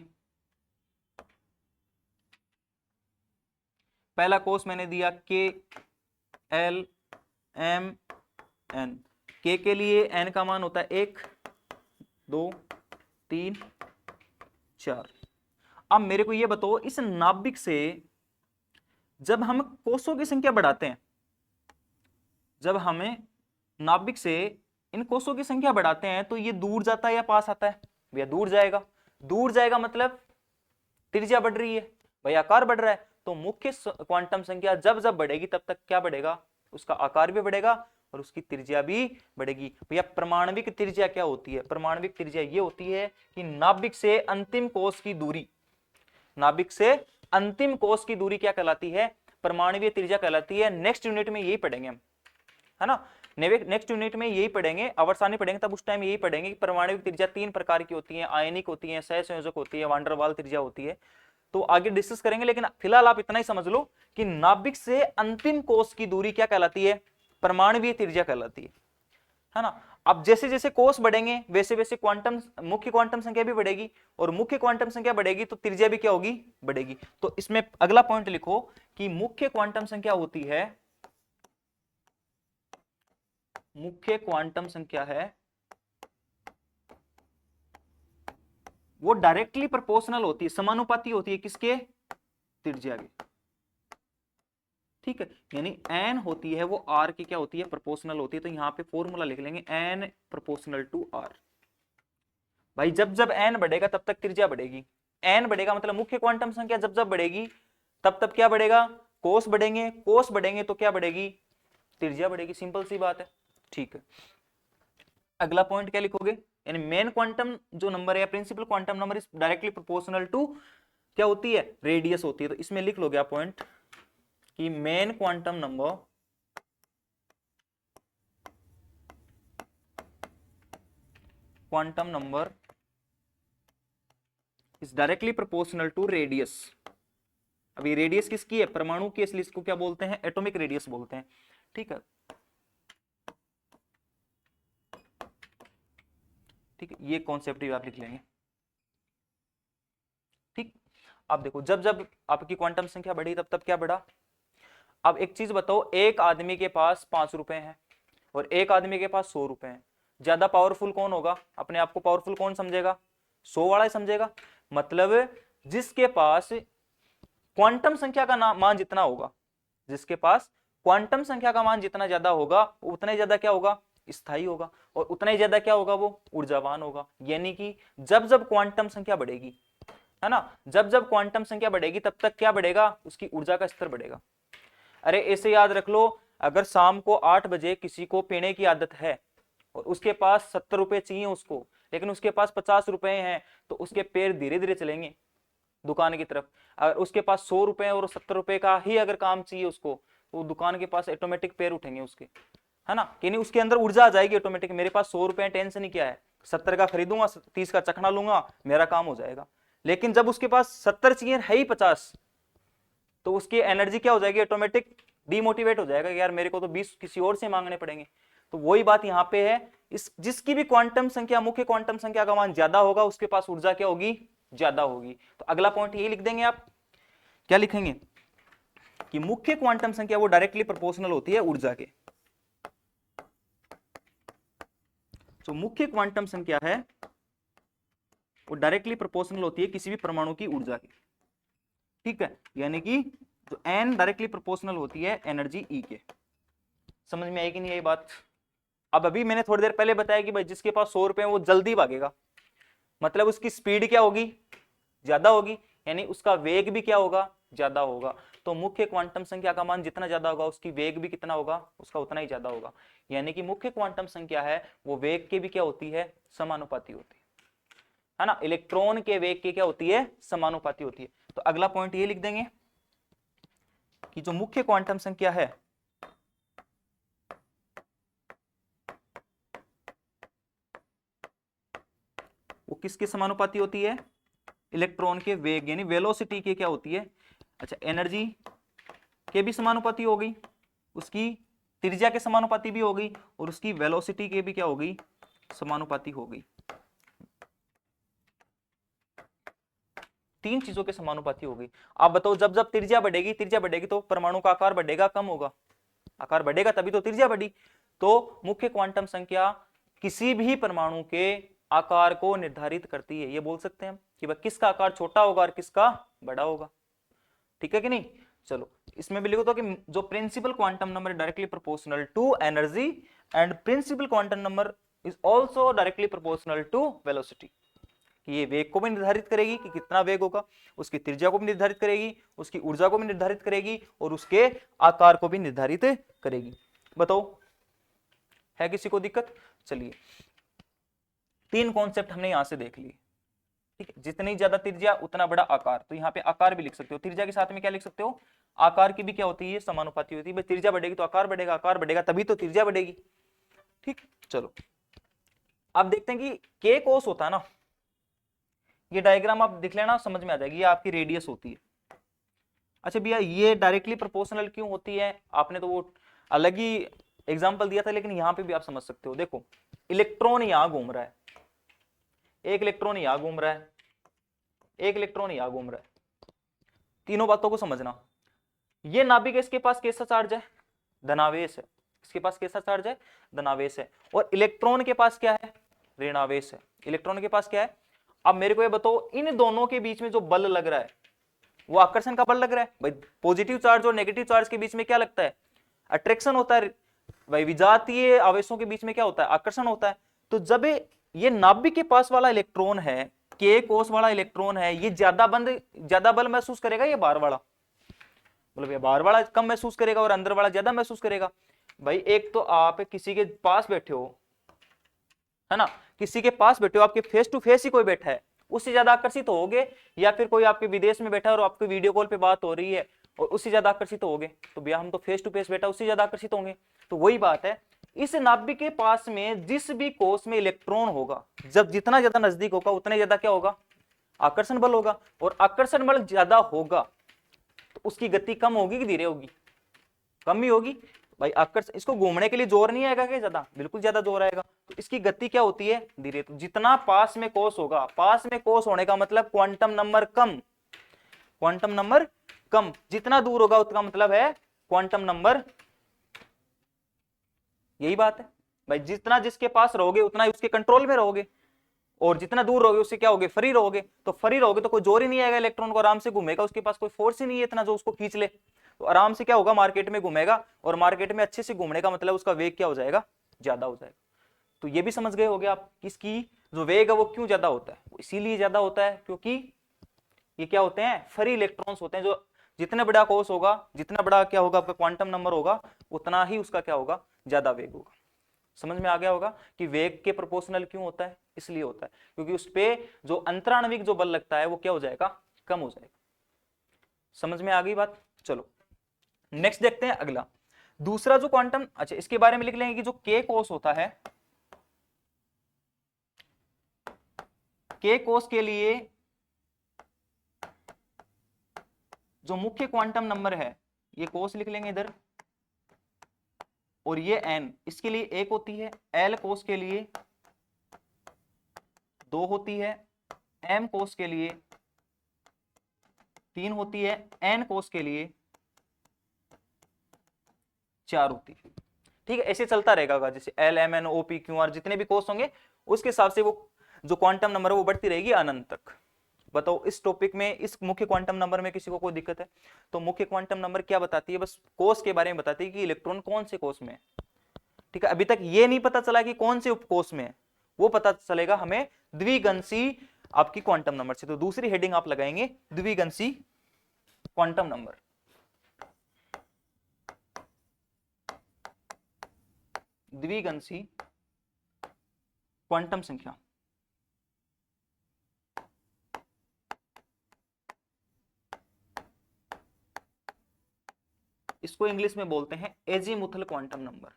पहला कोष मैंने दिया के एल एम एन। के लिए एन का मान होता है 1 2 3 4। अब मेरे को ये बताओ, इस नाभिक से जब हम कोषों की संख्या बढ़ाते हैं जब हमें नाभिक से इन कोषों की संख्या बढ़ाते हैं तो ये दूर जाता है या पास आता है? भैया दूर जाएगा। दूर जाएगा मतलब त्रिज्या बढ़ रही है, भाई आकार बढ़ रहा है। तो मुख्य क्वांटम संख्या जब जब बढ़ेगी तब तक क्या बढ़ेगा? उसका आकार भी बढ़ेगा और उसकी त्रिज्या भी बढ़ेगी। भैया परमाणविक त्रिज्या क्या होती है? परमाणविक त्रिज्या ये होती है कि नाभिक से अंतिम कोष की दूरी, नाभिक से अंतिम कोष की दूरी क्या कहलाती है? परमाणुवीय त्रिज्या कहलाती है। नेक्स्ट यूनिट में यही पढ़ेंगे हम, है ना। नेक्स्ट यूनिट में यही पढ़ेंगे, अवसानी पढ़ेंगे तब उस टाइम यही पढ़ेंगे कि परमाणुविक त्रिज्या 3 प्रकार की होती है, आयनिक होती है, सहसंयोजक होती है, वान डेर वाल त्रिज्या होती है। तो आगे डिस्कस करेंगे, लेकिन फिलहाल आप इतना ही समझ लो कि नाभिक से अंतिम कोष की दूरी क्या कहलाती है? परमाणुवीय त्रिज्या कहलाती है ना। अब जैसे जैसे कोष बढ़ेंगे वैसे वैसे क्वांटम, मुख्य क्वांटम संख्या भी बढ़ेगी, और मुख्य क्वांटम संख्या बढ़ेगी तो त्रिज्या भी क्या होगी? बढ़ेगी। तो इसमें अगला पॉइंट लिखो कि मुख्य क्वांटम संख्या होती है, मुख्य क्वांटम संख्या है वो डायरेक्टली प्रोपोर्शनल होती है, समानुपाती होती है किसके? त्रिज्या के। ठीक है, यानी n होती है वो r की क्या होती है? प्रोपोर्शनल होती है। तो यहां पे फॉर्मूला लिख लेंगे n प्रोपोर्शनल टू r। भाई जब जब n बढ़ेगा तब तक त्रिज्या बढ़ेगी। n बढ़ेगा मतलब मुख्य क्वांटम संख्या जब जब बढ़ेगी तब तब क्या बढ़ेगा? कोष बढ़ेंगे, कोष बढ़ेंगे तो क्या बढ़ेगी? त्रिज्या बढ़ेगी। सिंपल सी बात है। ठीक है, अगला पॉइंट क्या लिखोगे? यानी मेन क्वांटम जो नंबर है, principal quantum number is directly proportional to क्या होती है? रेडियस होती है। तो इसमें लिख लोगे आप पॉइंट कि main quantum number is directly proportional to radius. अभी रेडियस किसकी है? परमाणु की, इसलिए इसको क्या बोलते हैं? एटॉमिक रेडियस बोलते हैं। ठीक है, ठीक है, ये कॉन्सेप्ट भी आप लिख लेंगे। ठीक, अब देखो जब जब आपकी क्वांटम संख्या बढ़ी तब तब क्या बढ़ा? अब एक चीज बताओ, एक आदमी के पास 5 रुपए हैं और एक आदमी के पास 100 रुपए हैं, ज्यादा पावरफुल कौन होगा? अपने आप को पावरफुल कौन समझेगा? 100 वाला ही समझेगा। मतलब जिसके पास क्वांटम संख्या का मान जितना होगा, जिसके पास क्वांटम संख्या का मान जितना ज्यादा होगा उतना ही ज्यादा क्या होगा? स्थायी होगा। और उतना ही ज्यादा क्या होगा? वो ऊर्जावान होगा। यानी कि जब जब क्वांटम संख्या बढ़ेगी, है ना, जब जब क्वांटम संख्या बढ़ेगी तब तक क्या बढ़ेगा? उसकी ऊर्जा का स्तर बढ़ेगा। अरे ऐसे याद रख लो, अगर शाम को 8 बजे किसी को पीने की आदत है और उसके पास 70 रुपए चाहिए उसको, लेकिन उसके पास 50 रुपए हैं, तो उसके पैर धीरे धीरे चलेंगे दुकान की तरफ। अगर उसके पास 100 रुपए और 70 रुपए का ही अगर काम चाहिए उसको, तो दुकान के पास ऑटोमेटिक पैर उठेंगे उसके, है ना। कि नहीं, उसके अंदर ऊर्जा आ जाएगी ऑटोमेटिक, मेरे पास 100 रुपए टेंशन ही क्या है, 70 का खरीदूंगा, 30 का चखना लूंगा, मेरा काम हो जाएगा। लेकिन जब उसके पास 70 चाहिए है ही 50, तो उसकी एनर्जी क्या हो जाएगी? ऑटोमेटिक डीमोटिवेट हो जाएगा कि यार मेरे को तो 20 किसी और से मांगने पड़ेंगे। तो वही बात यहां पे है, इस जिसकी भी क्वांटम संख्या, मुख्य क्वांटम संख्या का मान ज्यादा होगा उसके पास ऊर्जा क्या होगी? ज्यादा होगी। तो अगला पॉइंट ये लिख देंगे आप, क्या लिखेंगे? कि मुख्य क्वांटम संख्या वो डायरेक्टली प्रोपोर्शनल होती है ऊर्जा के। जो मुख्य क्वांटम संख्या है वो डायरेक्टली प्रोपोर्शनल होती है किसी भी परमाणु की ऊर्जा की। ठीक है, यानी कि जो एन डायरेक्टली प्रोपोर्शनल होती है एनर्जी ई के। समझ में आई कि नहीं ये बात? अब अभी मैंने थोड़ी देर पहले बताया कि भाई जिसके पास 100 रुपए वो जल्दी भागेगा, मतलब उसकी स्पीड क्या होगी? ज्यादा होगी, यानी उसका वेग भी क्या होगा? ज्यादा होगा। तो मुख्य क्वांटम संख्या का मान जितना ज्यादा होगा उसकी वेग भी कितना होगा? उसका उतना ही ज्यादा होगा। यानी कि मुख्य क्वांटम संख्या है वो वेग के भी क्या होती है? समानुपाती होती है ना। इलेक्ट्रॉन के वेग के क्या होती है? समानुपाती होती है। तो अगला पॉइंट ये लिख देंगे कि जो मुख्य क्वांटम संख्या है वो किसके समानुपाती होती है? इलेक्ट्रॉन के वेग यानी वेलोसिटी के क्या होती है? अच्छा, एनर्जी के भी समानुपाती होगी, उसकी त्रिज्या के समानुपाती भी होगी, और उसकी वेलोसिटी के भी क्या होगी? समानुपाती होगी। तीन चीजों के समानुपाती होगी। आप बताओ, जब जब त्रिज्या बढ़ेगी तो परमाणु का आकार बढ़ेगा कम होगा? आकार बढ़ेगा तभी तो त्रिज्या बढ़ी। तो मुख्य क्वांटम संख्या किसी भी परमाणु के आकार को निर्धारित करती है। ये बोल सकते हैं हम कि भाई किसका आकार छोटा होगा और किसका बड़ा होगा। ठीक है कि नहीं? चलो, इसमें भी लिखो तो कि जो principal quantum number directly proportional to energy and principal quantum number is also directly proportional to velocity, कि ये वेग को भी निर्धारित करेगी कि कितना वेग होगा, उसकी त्रिज्या को भी निर्धारित करेगी, उसकी ऊर्जा को भी निर्धारित करेगी और उसके आकार को भी निर्धारित करेगी। बताओ है किसी को दिक्कत? चलिए 3 कॉन्सेप्ट हमने यहां से देख लिए, ठीक है। जितनी ज्यादा त्रिज्या उतना बड़ा आकार, तो यहाँ पे आकार भी लिख सकते हो, त्रिज्या के साथ में क्या लिख सकते हो, आकार की भी क्या होती है, समानुपाती होती है। त्रिज्या बढ़ेगी तो आकार बढ़ेगा, आकार बढ़ेगा तभी तो त्रिज्या बढ़ेगी, ठीक। चलो अब देखते हैं कि के कोस होता है ना, ये डायग्राम आप देख लेना, समझ में आ जाएगी, ये आपकी रेडियस होती है। अच्छा भैया ये डायरेक्टली प्रोपोर्शनल क्यों होती है, आपने तो वो अलग ही एग्जांपल दिया था, लेकिन यहां पे भी आप समझ सकते हो। देखो इलेक्ट्रॉन यहां घूम रहा है, एक इलेक्ट्रॉन यहां घूम रहा है, एक इलेक्ट्रॉन यहां घूम रहा है, तीनों बातों को समझना। ये नाभिक है, इसके पास कैसा चार्ज है, धनावेश है, इसके पास कैसा चार्ज है, धनावेश है। और इलेक्ट्रॉन के पास क्या है, ऋणावेश है। इलेक्ट्रॉन के पास क्या है, अब मेरे को ये बताओ इन दोनों के बीच में जो बल लग रहा है वो आकर्षण का बल लग रहा है भाई। पॉजिटिव चार्ज और नेगेटिव चार्ज के बीच में क्या लगता है, अट्रैक्शन होता है भाई। विजातीय आवेशों के बीच में क्या होता है, आकर्षण होता है। तो जब ये नाभिक के पास वाला इलेक्ट्रॉन है, के कोस वाला इलेक्ट्रॉन है, ये ज्यादा बल महसूस करेगा, ये बाहर वाला, मतलब ये बाहर वाला कम महसूस करेगा और अंदर वाला ज्यादा महसूस करेगा। भाई एक तो आप किसी के पास बैठे हो, है ना, किसी के पास बैठे हो, आपके फेस टू फेस ही कोई बैठा है, उससे ज्यादा आकर्षित होगे, या फिर कोई आपके विदेश में बैठा है और आपकी वीडियो कॉल पे बात हो रही है और उससे ज्यादा आकर्षित होगे। तो भैया हम तो फेस टू फेस बैठा, उससे ज्यादा आकर्षित होंगे। तो वही बात है, इस नाभिक के पास में जिस भी कोष में इलेक्ट्रॉन होगा, जब जितना ज्यादा नजदीक होगा उतना ज्यादा क्या होगा, आकर्षण बल होगा। और आकर्षण बल ज्यादा होगा तो उसकी गति कम होगी कि धीरे होगी, कम ही होगी भाई। आकर्षण, इसको घूमने के लिए जोर नहीं आएगा क्या ज्यादा, बिल्कुल ज्यादा जोर आएगा। तो इसकी गति क्या होती है, धीरे। तो जितना पास में कोस होगा, पास में कोस होने का मतलब क्वांटम नंबर कम, क्वांटम नंबर कम, जितना दूर होगा उसका मतलब है क्वांटम नंबर। यही बात है भाई, जितना जिसके पास रहोगे उतना ही उसके कंट्रोल में रहोगे, और जितना दूर रहोगे उससे क्या होगे, फ्री रहोगे। तो फ्री रहोगे तो कोई जोर ही नहीं आएगा, इलेक्ट्रॉन को आराम से घूमेगा, उसके पास कोई फोर्स ही नहीं है इतना जो उसको खींच ले। तो आराम से क्या होगा, मार्केट में घूमेगा, और मार्केट में अच्छे से घूमने का मतलब उसका वेग क्या हो जाएगा, ज्यादा हो जाएगा। तो ये भी समझ गए होगे आप, किसकी जो वेग है वो क्यों ज्यादा होता है, इसीलिए ज्यादा होता है क्योंकि ये क्या होते हैं, फ्री इलेक्ट्रॉन्स होते हैं। जो जितने बड़ा कोस होगा, जितना बड़ा क्या होगा आपका क्वांटम नंबर होगा, उतना ही उसका क्या होगा, ज्यादा वेग होगा। समझ में आ गया होगा कि वेग के प्रोपोर्शनल क्यों होता है, इसलिए होता है क्योंकि उस पे जो अंतराणविक जो बल लगता है वो क्या हो जाएगा, कम हो जाएगा। समझ में आ गई बात। चलो नेक्स्ट देखते हैं अगला, दूसरा जो क्वांटम, अच्छा इसके बारे में लिख लेंगे कि जो के कोस होता है, के कोस के लिए जो मुख्य क्वांटम नंबर है, ये कोस लिख लेंगे इधर, और ये एन, इसके लिए एक होती है, एल कोस के लिए 2 होती है, एम कोस के लिए 3 होती है, एन कोस के लिए 4 होती है। ठीक है, ऐसे चलता रहेगा, जैसे L M N O P Q R जितने भी कोस होंगे उसके हिसाब से वो जो क्वांटम नंबर है वो बढ़ती रहेगी अनंत तक। बताओ इस टॉपिक में, इस मुख्य क्वांटम नंबर में किसी को कोई दिक्कत है? तो मुख्य क्वांटम नंबर क्या बताती है, बस कोस के बारे में बताती है कि इलेक्ट्रॉन कौन से कोस में है। ठीक है, अभी तक ये नहीं पता चला कि कौन से उपकोष में है, वो पता चलेगा हमें द्विगंशी आपकी क्वांटम नंबर से। तो दूसरी हेडिंग आप लगाएंगे द्विगंशी क्वांटम नंबर, द्विगंशी क्वांटम संख्या। इसको इंग्लिश में बोलते हैं एजीमुथल क्वांटम नंबर।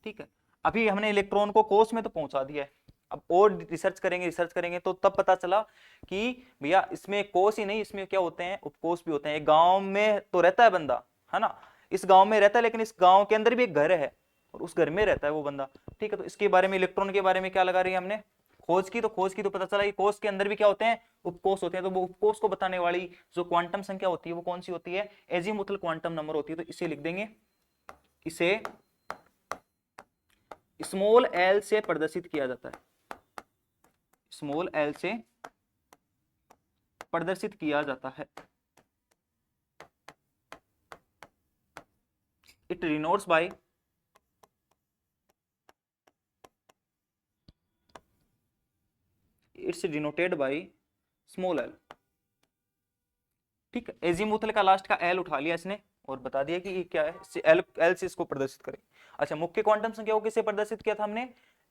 ठीक है, अभी हमने इलेक्ट्रॉन को कोस में तो पहुंचा दिया है, अब और रिसर्च करेंगे तो तब पता चला कि भैया इसमें कोस ही नहीं, इसमें क्या होते हैं, उपकोष भी होते हैं। एक गांव में तो रहता है बंदा, है ना, इस गांव में रहता है, लेकिन इस गांव के अंदर भी एक घर है और उस घर में रहता है वो बंदा। ठीक है, तो इसके बारे में, इलेक्ट्रॉन के बारे में क्या लगा रही है हमने, खोज की। तो खोज की तो पता चला कि कोष के अंदर भी क्या होते हैं, उपकोष होते हैं। तो वो उपकोष को बताने वाली जो क्वांटम संख्या होती है वो कौन सी होती है, एजीमुथल क्वांटम नंबर होती है। तो इसे लिख देंगे, स्मॉल एल से प्रदर्शित किया जाता है, स्मॉल एल से प्रदर्शित किया जाता है। It denotes by it's denoted by small L. ठीक है, एजीमुथल का लास्ट का एल उठा लिया इसने और बता दिया कि ये क्या है, एल एल से इसको प्रदर्शित करेंगे। अच्छा, मुख्य क्वांटम संख्या को किससे प्रदर्शित किया था हमने,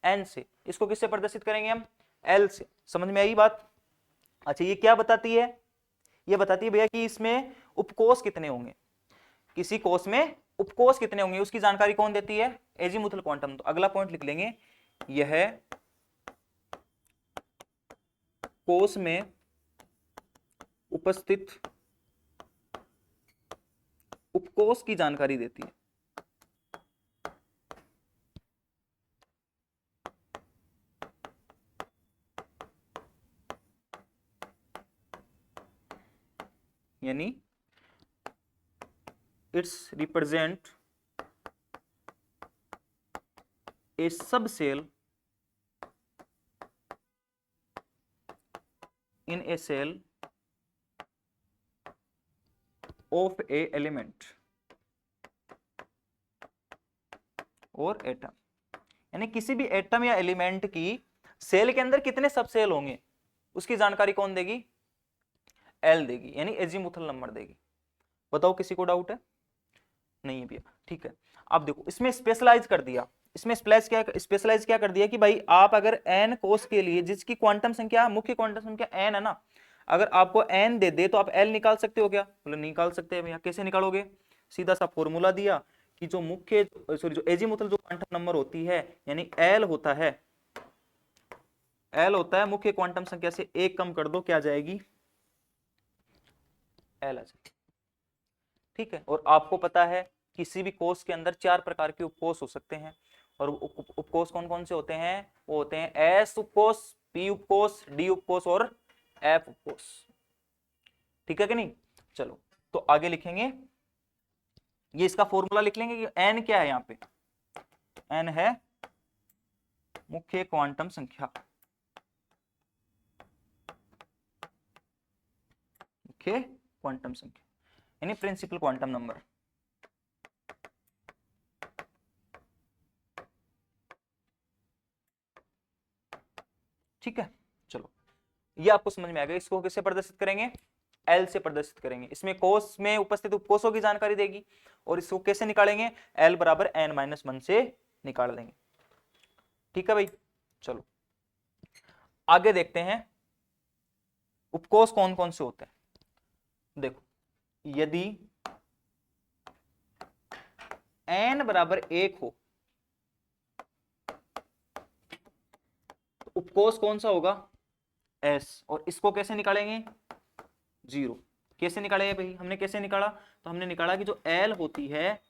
एन से, इसको किससे प्रदर्शित करेंगे हम, एल से। समझ में आई बात। अच्छा, ये क्या बताती है, ये बताती है भैया कि इसमें उपकोष कितने होंगे, किसी कोष में उपकोष कितने होंगे, उसकी जानकारी कौन देती है, एजीमुथल क्वांटम। तो अगला पॉइंट लिख लेंगे, यह कोष में उपस्थित उपकोष की जानकारी देती है। यानी it's represent a subshell in a shell of a element or atom. यानी किसी भी एटम या एलिमेंट की सेल के अंदर कितने सब सेल होंगे उसकी जानकारी कौन देगी, एल देगी, यानी एजीमुथल नंबर देगी। बताओ किसी को डाउट है, नहीं है भैया, ठीक है। अब देखो इसमें स्पेशलाइज कर दिया, इसमें स्पेशलाइज क्या कर दिया कि भाई आप अगर एन कोष के लिए जिसकी क्वांटम संख्या, मुख्य क्वांटम संख्या एन है ना, अगर आपको एन दे दे तो आप एल निकाल सकते हो क्या, बोले निकाल सकते हैं भैया। कैसे निकालोगे, सीधा सा फॉर्मूला दिया कि जो मुख्य सॉरी जो एजीमुथल जो क्वांटम नंबर होती है, यानी एल होता है, एल होता है मुख्य क्वांटम संख्या से एक कम कर दो, क्या आ जाएगी, एल आ जाएगी। ठीक है, और आपको पता है किसी भी कोष के अंदर 4 प्रकार के उपकोष हो सकते हैं, और उपकोष कौन कौन से होते हैं, वो होते हैं एस उपकोष, पी उपकोष, डी उपकोष और एफ उपकोष। ठीक है कि नहीं, चलो तो आगे लिखेंगे, ये इसका फॉर्मूला लिख लेंगे कि एन क्या है, यहाँ पे एन है मुख्य क्वांटम संख्या, मुख्य क्वांटम संख्या यानी प्रिंसिपल क्वांटम नंबर। ठीक है, चलो ये आपको समझ में आ गया। इसको किससे प्रदर्शित करेंगे, एल से प्रदर्शित करेंगे। इसमें कोष में उपस्थित उपकोषों की जानकारी देगी, और इसको कैसे निकालेंगे, एल बराबर एन माइनस 1 से निकाल देंगे। ठीक है भाई, चलो आगे देखते हैं उपकोष कौन कौन से होते हैं। देखो, यदि एन बराबर 1 हो तो उपकोष कौन सा होगा, एस, और इसको कैसे निकालेंगे, 0। कैसे निकाले भाई, हमने कैसे निकाला, तो हमने निकाला कि जो एल होती है,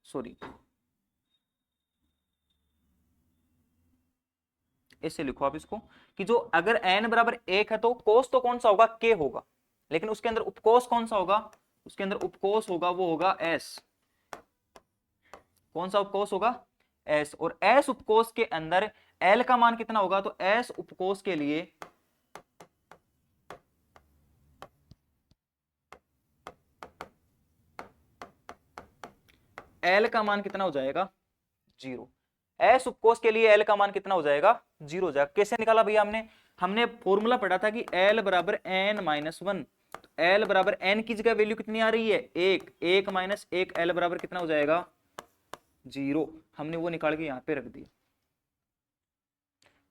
सॉरी ऐसे लिखो आप इसको, कि जो अगर एन बराबर 1 है तो कोष तो कौन सा होगा, के होगा, लेकिन उसके अंदर उपकोष कौन सा होगा, उसके अंदर उपकोष होगा वो होगा एस। कौन सा उपकोष होगा, एस, और एस उपकोष के अंदर एल का मान कितना होगा, तो एस उपकोष के लिए एल का मान कितना हो जाएगा, 0। एस उपकोष के लिए एल का मान कितना हो जाएगा, 0 हो जाएगा। कैसे निकाला भैया, हमने फॉर्मूला पढ़ा था कि एल बराबर एन माइनस 1, एल बराबर एन की जगह वैल्यू कितनी आ रही है, 1, 1 माइनस 1, एल बराबर कितना हो जाएगा, 0। हमने वो निकाल के यहां पे रख दिया।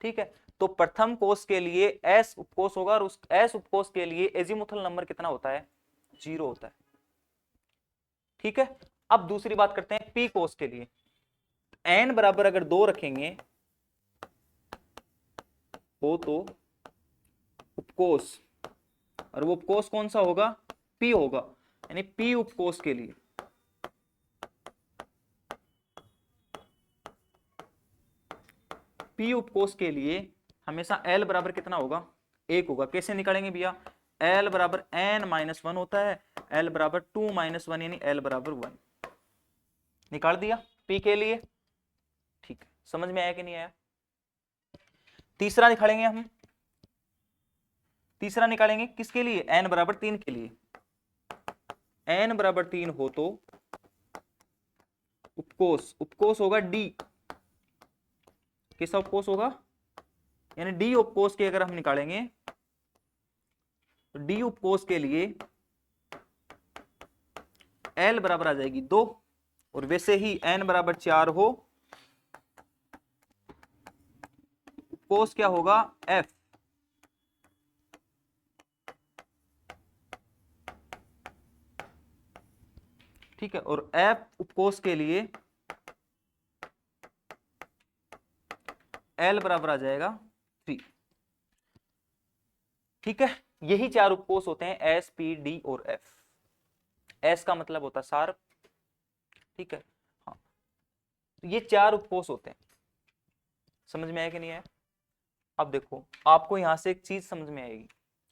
ठीक है, तो प्रथम कोष के लिए एस उपकोष होगा, और उस एस उपकोष के लिए एजीमुथल नंबर कितना होता है, 0 होता है। ठीक है, अब दूसरी बात करते हैं पी कोष के लिए। एन बराबर अगर 2 रखेंगे हो तो उपकोष, और वो उपकोष कौन सा होगा, पी होगा, यानी पी उपकोष के लिए पी उपकोष के लिए हमेशा एल बराबर कितना होगा, 1 होगा। कैसे निकालेंगे भैया, एल बराबर एन माइनस 1 होता है, एल बराबर 2 माइनस 1 यानी एल बराबर 1 निकाल दिया पी के लिए। ठीक है, समझ में आया कि नहीं आया? तीसरा निकालेंगे हम, तीसरा निकालेंगे किसके लिए? n बराबर 3 के लिए। n बराबर 3 हो तो उपकोष, उपकोष होगा d। कैसा उपकोष होगा? यानी d उपकोष के अगर हम निकालेंगे तो d उपकोष के लिए l बराबर आ जाएगी 2, और वैसे ही n बराबर 4 हो, उपकोष क्या होगा? f। ठीक है, और f उपकोष के लिए l बराबर आ जाएगा 3। ठीक है, यही चार उपकोष होते हैं एस, पी, डी और एफ। एस का मतलब होता है शार्प। ठीक है, हाँ, तो ये चार उपकोष होते हैं। समझ में आया कि नहीं आया? अब देखो, आपको यहां से एक चीज समझ में आएगी।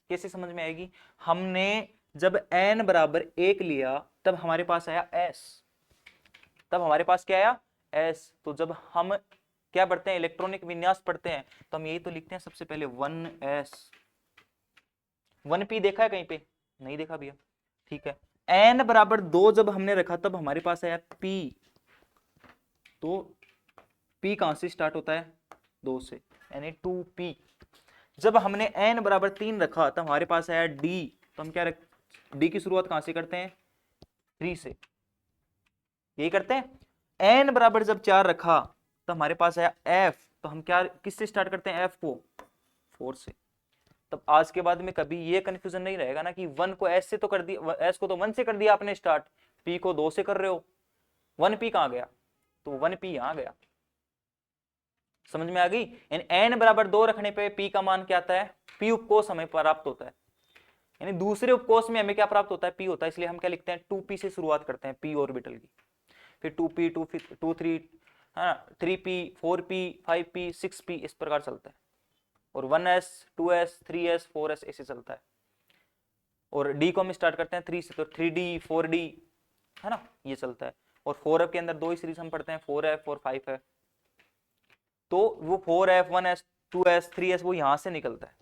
कैसे समझ में आएगी? हमने जब n बराबर 1 लिया तब हमारे पास आया s। तब हमारे पास क्या आया? s। तो जब हम क्या पढ़ते हैं, इलेक्ट्रॉनिक विन्यास पढ़ते हैं, तो हम यही तो लिखते हैं सबसे पहले 1s। 1p देखा है कहीं पे? नहीं देखा भैया। ठीक है, n बराबर 2 जब हमने रखा तब हमारे पास आया p। तो p कहां से स्टार्ट होता है? 2 से, यानी 2p। जब हमने n बराबर 3 रखा तब हमारे पास आया d। तो हम क्या रख, d की शुरुआत कहां से करते हैं? 3 से। यही करते हैं। n बराबर जब 4 रखा तो हमारे पास आया f। तो हम क्या, किससे स्टार्ट करते हैं f को? 4 से। तब आज के बाद में कभी ये कंफ्यूजन नहीं रहेगा ना कि 1 को s से तो कर दिया, s को तो 1 से कर दिया आपने स्टार्ट, p को 2 से कर रहे हो, 1p कहां गया? तो 1p यहां गया। समझ में आ गई? n बराबर 2 रखने पे p का मान क्या आता है? p उपकोष हमें प्राप्त होता है, यानी दूसरे उपकोष में हमें क्या प्राप्त होता है? p होता है। इसलिए हम क्या लिखते हैं? 2p से शुरुआत करते हैं p ऑर्बिटल की, फिर 2p 2 3, हाँ 3p 4p 5p 6p इस प्रकार चलता है, और 1s 2s 3s 4s ऐसे चलता है। और d को हम स्टार्ट करते हैं 3 से, तो 3d 4d, है ना, ये चलता है। और 4f के अंदर दो ही सीरीज हम पढ़ते हैं, 4f और 5f। तो वो 4f 1s 2s 3s वो यहां से निकलता है।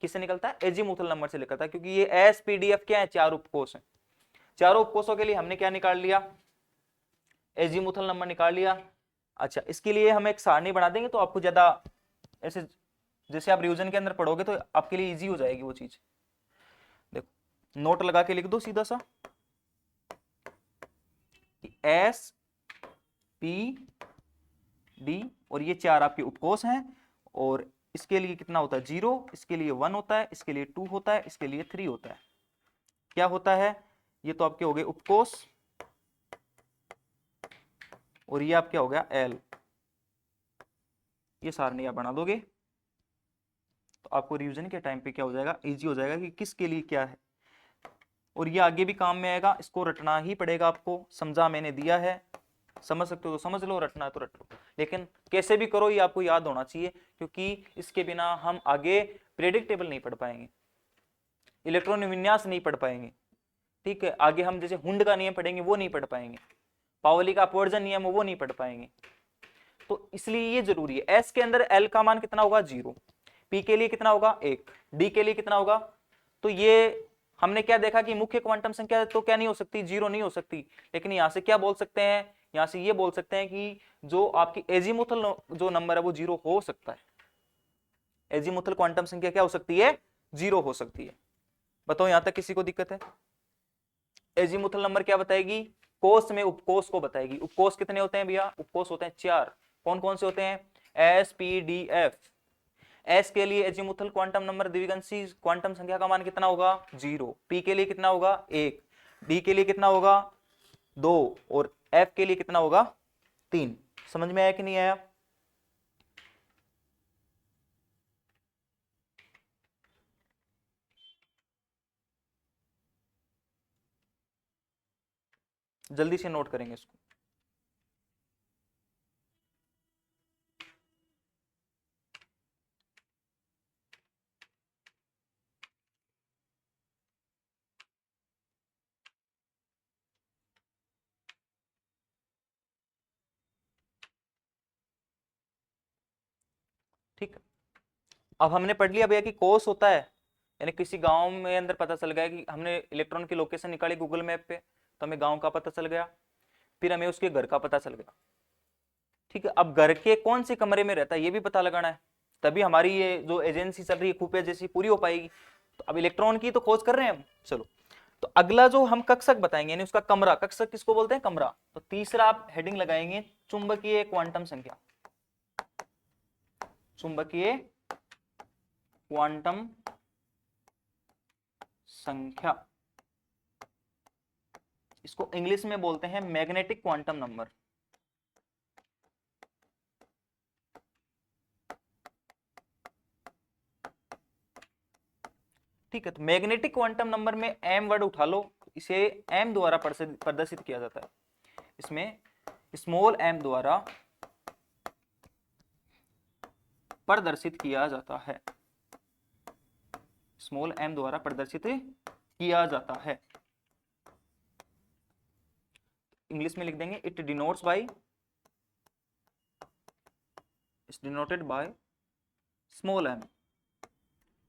किससे निकलता है? एजीमुथल नंबर से निकलता है, क्योंकि ये एस पी डी एफ क्या है? चार उपकोष हैं। चारों उपकोषों के लिए हमने क्या निकाल लिया? एजीमुथल नंबर निकाल लिया। अच्छा, इसके लिए हम एक सारणी बना देंगे तो आपको ज्यादा ऐसे, जैसे आप रिवीजन के अंदर पढ़ोगे तो आपके लिए इजी हो जाएगी वो चीज। देखो, नोट लगा के लिख दो सीधा सा, एस पी डी, और ये चार आपके उपकोष हैं। और इसके लिए कितना होता है? 0, इसके लिए 1 होता है, इसके लिए 2 होता है, इसके लिए 3 होता है। क्या होता है? ये तो आपके हो गए उपकोष, और ये आप क्या हो गया? एल। ये सारणी आप बना दोगे तो आपको रिवीजन के टाइम पे क्या हो जाएगा? इजी हो जाएगा कि किसके लिए क्या है। और ये आगे भी काम में आएगा, इसको रटना ही पड़ेगा आपको। समझा मैंने दिया है, समझ सकते हो तो समझ लो, रटना है तो रट लो, लेकिन कैसे भी करो ये आपको याद होना चाहिए, क्योंकि इसके बिना हम आगे प्रेडिक्टेबल नहीं पढ़ पाएंगे, इलेक्ट्रॉन विन्यास नहीं पढ़ पाएंगे। ठीक है, आगे हम जैसे हुंड का नियम पढ़ेंगे वो नहीं पढ़ पाएंगे, पावली का अपवर्जन नियम वो नहीं पढ़ पाएंगे। तो इसलिए ये जरूरी है। एस के अंदर एल का मान कितना होगा? 0। पी के लिए कितना होगा? 1। डी के लिए कितना होगा? तो ये हमने क्या देखा कि मुख्य क्वांटम संख्या तो क्या नहीं हो सकती? 0 नहीं हो सकती। लेकिन यहां से क्या बोल सकते हैं? यहां से ये बोल सकते हैं कि जो आपकी एजीमुथल जो नंबर है वो 0 हो सकता है। एजीमुथल क्वांटम संख्या क्या हो सकती है? 0 हो सकती है। बताओ यहां तक किसी को दिक्कत है? एजीमुथल नंबर क्या बताएगी? कोष में उपकोष को बताएगी। उपकोष कितने होते हैं भैया? उपकोष होते हैं 4। कौन कौन से होते हैं? S P D F. S के लिए एजीमुथल क्वांटम नंबर द्विविंशी क्वांटम संख्या का मान कितना होगा? 0। पी के लिए कितना होगा? 1। डी के लिए कितना होगा? 2। और एफ के लिए कितना होगा? 3। समझ में आया कि नहीं आया? जल्दी से नोट करेंगे इसको। ठीक। अब हमने पढ़ लिया भैया कि कोस होता है, यानी किसी गांव में अंदर पता चल गया कि हमने इलेक्ट्रॉन की लोकेशन निकाली गूगल मैप पे, तो हमें गांव का पता चल गया, फिर हमें उसके घर का पता चल गया। ठीक है, अब घर के कौन से कमरे में रहता है ये भी पता लगाना है, तभी हमारी ये जो एजेंसी चल रही है खुफिया जैसी पूरी हो पाएगी। तो अब इलेक्ट्रॉन की तो खोज कर रहे हैं हम, चलो। तो अगला जो हम कक्षक बताएंगे यानी उसका कमरा, कक्षक किसको बोलते हैं, कमरा। तो तीसरा आप हेडिंग लगाएंगे चुंबकीय क्वांटम संख्या, चुंबकीय क्वांटम संख्या, इसको इंग्लिश में बोलते हैं मैग्नेटिक क्वांटम नंबर। ठीक है, तो मैग्नेटिक क्वांटम नंबर में एम वर्ड उठा लो, इसे एम द्वारा प्रदर्शित किया जाता है। इसमें स्मॉल एम द्वारा प्रदर्शित किया जाता है, स्मॉल एम द्वारा प्रदर्शित किया जाता है। इंग्लिश में लिख देंगे it denotes by, it's denoted by small m.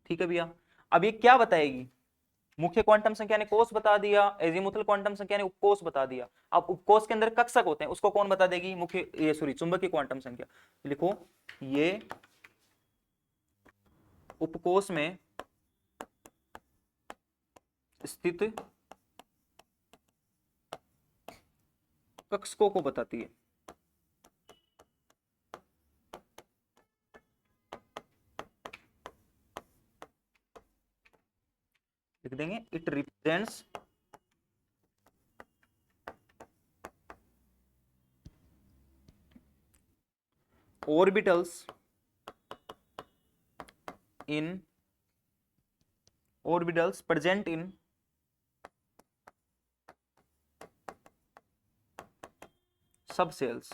ठीक है भैया, अब ये क्या बताएगी, मुख्य क्वांटम संख्या ने कोष बता दिया, एजीमुथल क्वांटम संख्या ने उपकोष बता दिया। अब उपकोष के अंदर कक्षक होते हैं, उसको कौन बता देगी, मुख्य ये सॉरी चुंबकीय क्वांटम संख्या। लिखो ये उपकोष में स्थित कक्षकों को बताती है। लिख देंगे it represents orbitals in orbitals present in सब सेल्स।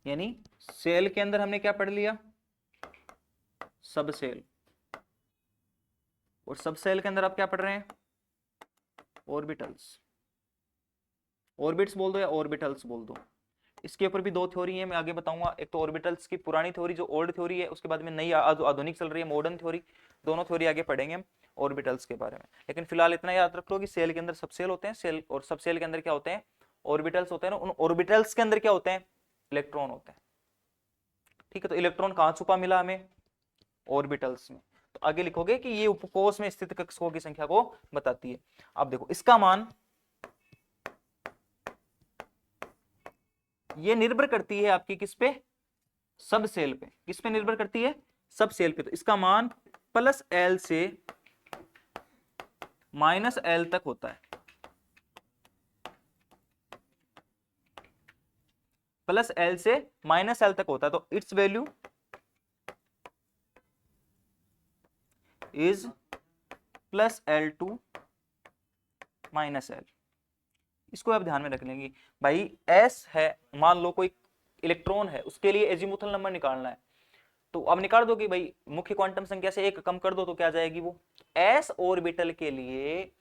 यानी सेल के अंदर हमने क्या पढ़ लिया, सब सेल, और सब सेल के अंदर आप क्या पढ़ रहे हैं, ऑर्बिटल्स। ऑर्बिट्स बोल दो या ऑर्बिटल्स बोल दो, इसके ऊपर भी दो थ्योरी है, मैं आगे बताऊंगा। एक तो ऑर्बिटल्स की पुरानी थ्योरी जो ओल्ड थ्योरी है, उसके बाद में नई आधुनिक चल रही है मॉडर्न थ्योरी, दोनों थ्योरी आगे पढ़ेंगे हम ऑर्बिटल्स के बारे में। लेकिन फिलहाल इतना याद रख लो कि सेल के अंदर सब सेल होते हैं, सेल और सब सेल के अंदर क्या होते हैं, ऑर्बिटल्स होते हैं ना, उन ऑर्बिटल्स के अंदर क्या होते हैं, इलेक्ट्रॉन होते हैं। ठीक है, तो इलेक्ट्रॉन कहाँ छुपा मिला हमें, ऑर्बिटल्स में। तो आगे लिखोगे कि ये उपकोष में स्थित कक्षकों की संख्या को बताती है। अब देखो इसका मान ये निर्भर करती है आपकी किस पे, सब सेल पे। किस पे निर्भर करती है, सब सेल पे। तो इसका मान +L से -L तक होता है, +L से -L तक होता है। तो it's value is +L to -L। इसको आप ध्यान में रख लेंगे भाई। S है, मान लो कोई इलेक्ट्रॉन है, उसके लिए एजीमुथल नंबर निकालना है, तो अब निकाल दो कि भाई मुख्य क्वांटम संख्या से एक कम कर दो तो क्या जाएगी वो, s ऑर्बिटल के लिए,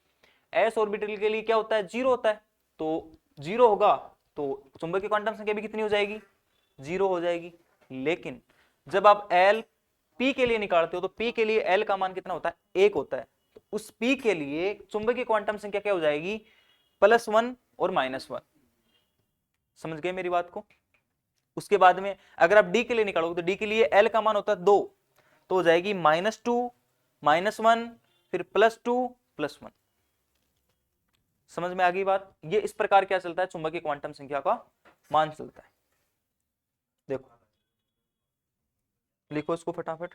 s ऑर्बिटल के लिए क्या होता है, 0 होता है। तो 0 होगा तो चुंबकीय क्वांटम संख्या भी कितनी हो जाएगी, 0 हो जाएगी। लेकिन जब आप l p के लिए निकालते हो तो p के लिए l का मान कितना होता है, 1 होता है। तो उस p के लिए चुंबकीय क्वांटम संख्या क्या हो जाएगी, +1 और -1। समझ गए मेरी बात को। उसके बाद में अगर आप डी के लिए निकालोगे तो डी के लिए एल का मान होता है 2, तो हो जाएगी -2 -1 फिर +2 +1। समझ में आ गई बात। ये इस प्रकार क्या चलता है, चुंबकीय क्वांटम संख्या का मान चलता है। देखो लिखो इसको फटाफट।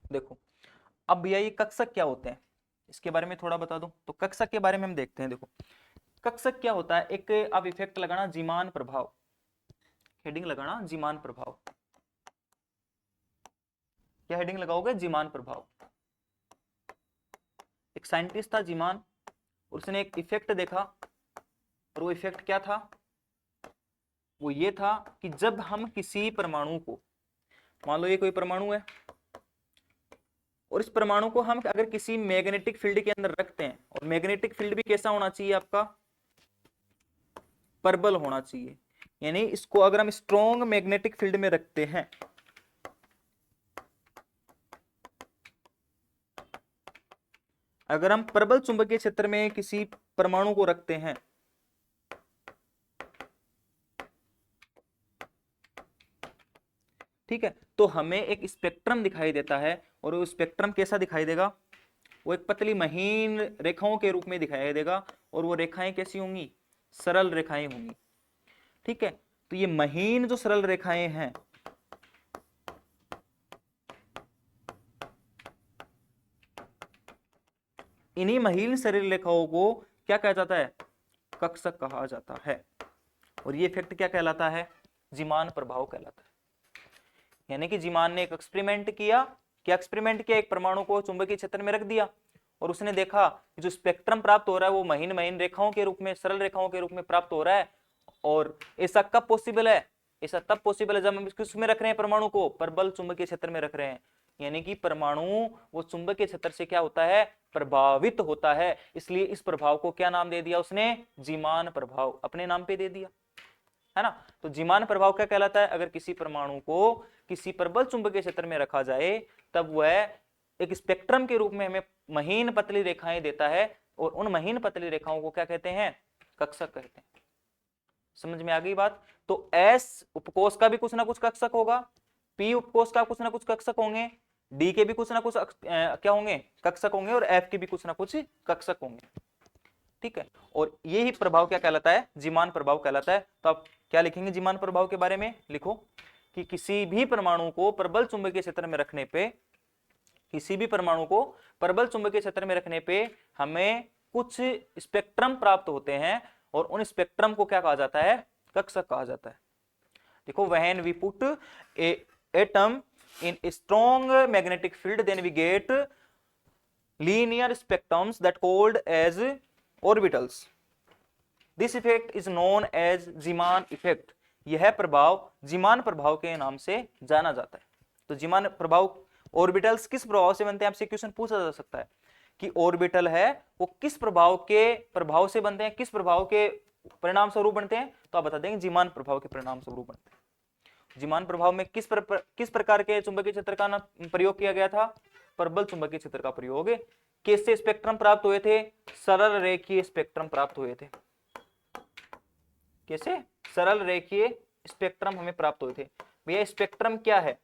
देखो अब भैया ये कक्षक क्या होते हैं, इसके बारे में थोड़ा बता दो। तो कक्षक के बारे में हम देखते हैं। देखो कक्षक क्या होता है, एक अब इफेक्ट लगाना जीमान प्रभाव, हेडिंग लगाना जीमान प्रभाव। क्या हेडिंग लगाओगे, जीमान प्रभाव। एक साइंटिस्ट था जीमान, उसने एक इफेक्ट देखा, और वो इफेक्ट क्या था? वो ये था कि जब हम किसी परमाणु को, मान लो ये कोई परमाणु है, और इस परमाणु को हम अगर किसी मैग्नेटिक फील्ड के अंदर रखते हैं, और मैग्नेटिक फील्ड भी कैसा होना चाहिए आपका? परबल होना चाहिए। यानी इसको अगर हम स्ट्रॉन्ग मैग्नेटिक फील्ड में रखते हैं, अगर हम प्रबल चुंबकीय क्षेत्र में किसी परमाणु को रखते हैं, ठीक है, तो हमें एक स्पेक्ट्रम दिखाई देता है। और वो स्पेक्ट्रम कैसा दिखाई देगा? वो एक पतली महीन रेखाओं के रूप में दिखाई देगा, और वो रेखाएं कैसी होंगी? सरल रेखाएं होंगी। ठीक है, तो ये महीन जो सरल रेखाएं हैं, इन्हीं महीन सरल रेखाओं को क्या कहा जाता है? कक्षक कहा जाता है। और ये इफेक्ट क्या कहलाता है? जीमान प्रभाव कहलाता है। यानी कि जीमान ने एक एक्सपेरिमेंट किया। क्या एक्सपेरिमेंट किया? एक परमाणु को चुंबकीय क्षेत्र में रख दिया, और उसने देखा कि जो स्पेक्ट्रम प्राप्त हो रहा है वो महीन महीन रेखाओं के रूप में, सरल रेखाओं के रूप में प्राप्त हो रहा है। और ऐसा कब पॉसिबल है? ऐसा तब पॉसिबल है जब हम किसमें रख रहे हैं? परमाणु को प्रबल चुंबकीय क्षेत्र में रख रहे हैं। यानी कि परमाणु वो चुंबकीय क्षेत्र से क्या होता है? प्रभावित होता है। इसलिए इस प्रभाव को क्या नाम दे दिया उसने? जीमान प्रभाव, अपने नाम पे दे दिया, है ना। तो जीमान प्रभाव क्या कहलाता है? अगर किसी परमाणु को किसी प्रबल चुंबकीय क्षेत्र में रखा जाए, तब वह एक स्पेक्ट्रम के रूप में हमें महीन पतली रेखाएं देता है, और उन महीन पतली रेखाओं को क्या कहते हैं? कक्षक कहते हैं। समझ में आ गई बात? तो एस उपकोष का भी कुछ ना कुछ कक्षक होगा, पी उपकोष का कुछ ना कुछ कक्षक होंगे, डी के भी कुछ ना कुछ क्या होंगे? कक्षक होंगे, और एफ के भी कुछ ना कुछ कक्षक होंगे। ठीक है, और यही प्रभाव क्या कहलाता है? जीमान प्रभाव कहलाता है। तो आप क्या लिखेंगे जीमान प्रभाव के बारे में? लिखो कि किसी भी परमाणु को प्रबल चुंबकीय क्षेत्र में रखने पे, किसी भी परमाणु को प्रबल चुंबकीय क्षेत्र में रखने पे हमें कुछ स्पेक्ट्रम प्राप्त होते हैं, और उन स्पेक्ट्रम को क्या कहा जाता है? कक्षक कहा जाता है। देखो, when we put a atom in strong magnetic field then we get linear spectrums that called as orbitals. This effect is known as Zeeman effect. यह प्रभाव जीमान प्रभाव के नाम से जाना जाता है। तो जीमान प्रभाव, ऑर्बिटल्स किस प्रभाव से बनते हैं? आपसे क्वेश्चन पूछा जा सकता है कि ऑर्बिटल है वो किस प्रभाव से बनते हैं, किस प्रभाव के परिणाम स्वरूप बनते हैं? तो आप बता देंगे जीमान प्रभाव के परिणाम स्वरूप बनते हैं। जीमान प्रभाव में किस प्रकार के चुंबकीय क्षेत्र का प्रयोग किया गया था? प्रबल चुंबकीय क्षेत्र का प्रयोग। कैसे स्पेक्ट्रम प्राप्त हुए थे? सरल रेखीय स्पेक्ट्रम प्राप्त हुए थे। कैसे? सरल रेखीय स्पेक्ट्रम हमें प्राप्त हुए थे। भैया स्पेक्ट्रम क्या है?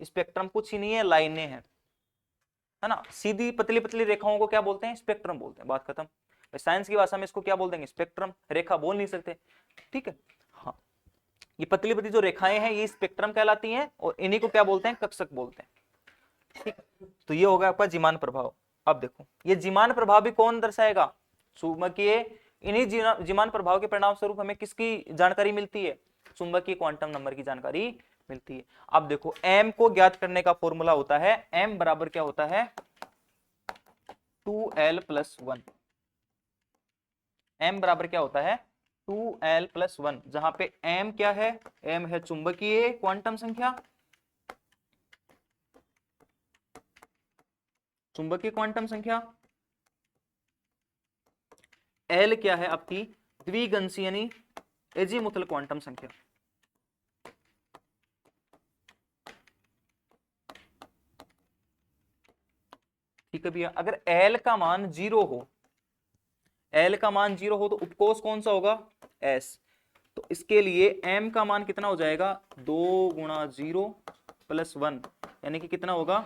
स्पेक्ट्रम कुछ ही नहीं है, लाइनें हैं, है ना। सीधी पतली पतली रेखाओं को क्या बोलते हैं? स्पेक्ट्रम बोलते हैं। बात खत्म। साइंस की भाषा में इसको क्या बोल देंगे? स्पेक्ट्रम। रेखा बोल नहीं सकते, ठीक है। हाँ, ये पतली पतली जो रेखाएं हैं ये स्पेक्ट्रम कहलाती हैं, और इन्हीं को क्या बोलते हैं? कक्षक बोलते हैं। ठीक, तो ये होगा आपका जीमान प्रभाव। अब देखो, ये जीमान प्रभाव भी कौन दर्शाएगा? चुंबकीय। इन्हीं जीमान प्रभाव के परिणाम स्वरूप हमें किसकी जानकारी मिलती है? चुंबकीय क्वांटम नंबर की जानकारी मिलती है। अब देखो, m को ज्ञात करने का फॉर्मूला होता है m बराबर क्या होता है? 2l+1। m बराबर क्या होता है? 2l+1, जहां पे m क्या है? m है चुंबकीय क्वांटम संख्या, चुंबकीय क्वांटम संख्या। l क्या है? आपकी द्विगंशी यानी एजीमुथल क्वांटम संख्या। ठीक है भैया, अगर l का मान 0 हो, l का मान 0 हो तो उपकोष कौन सा होगा? s। तो इसके लिए m का मान कितना हो जाएगा? 2 × 0+1, यानी कि कितना होगा?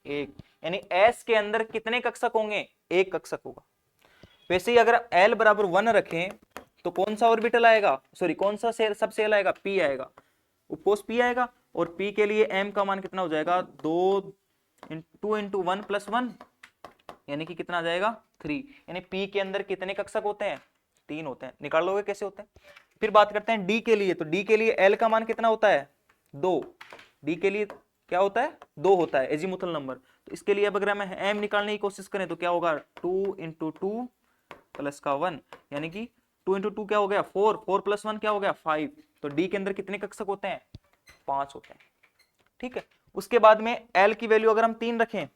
1। यानी s के अंदर कितने कक्षक होंगे? 1 कक्षक होगा। वैसे ही अगर l बराबर 1 रखें तो कौन सा ऑर्बिटल आएगा? सॉरी, कौन सा सब सेल आएगा? p आएगा, उपकोष p आएगा। और p के लिए m का मान कितना हो जाएगा? 2 × 1+1, यानी कि कितना आ जाएगा? 3। यानी p के अंदर कितने कक्षक होते हैं? 3 होते हैं। निकाल लोगे कैसे होते हैं? फिर बात करते हैं d के लिए। तो d के लिए l का मान कितना होता है? 2। d के लिए क्या होता है? 2 होता है, एजीमुथल नंबर। तो इसके लिए अब अगर हम m निकालने की कोशिश करें तो क्या होगा? 2 × 2 प्लस का 1, यानी कि 2 इंटू 2 क्या हो गया 4, 4 प्लस 1 क्या हो गया 5। तो डी के अंदर कितने कक्षक होते हैं 5 होते हैं। ठीक है, उसके बाद में एल की वैल्यू अगर हम 3 रखें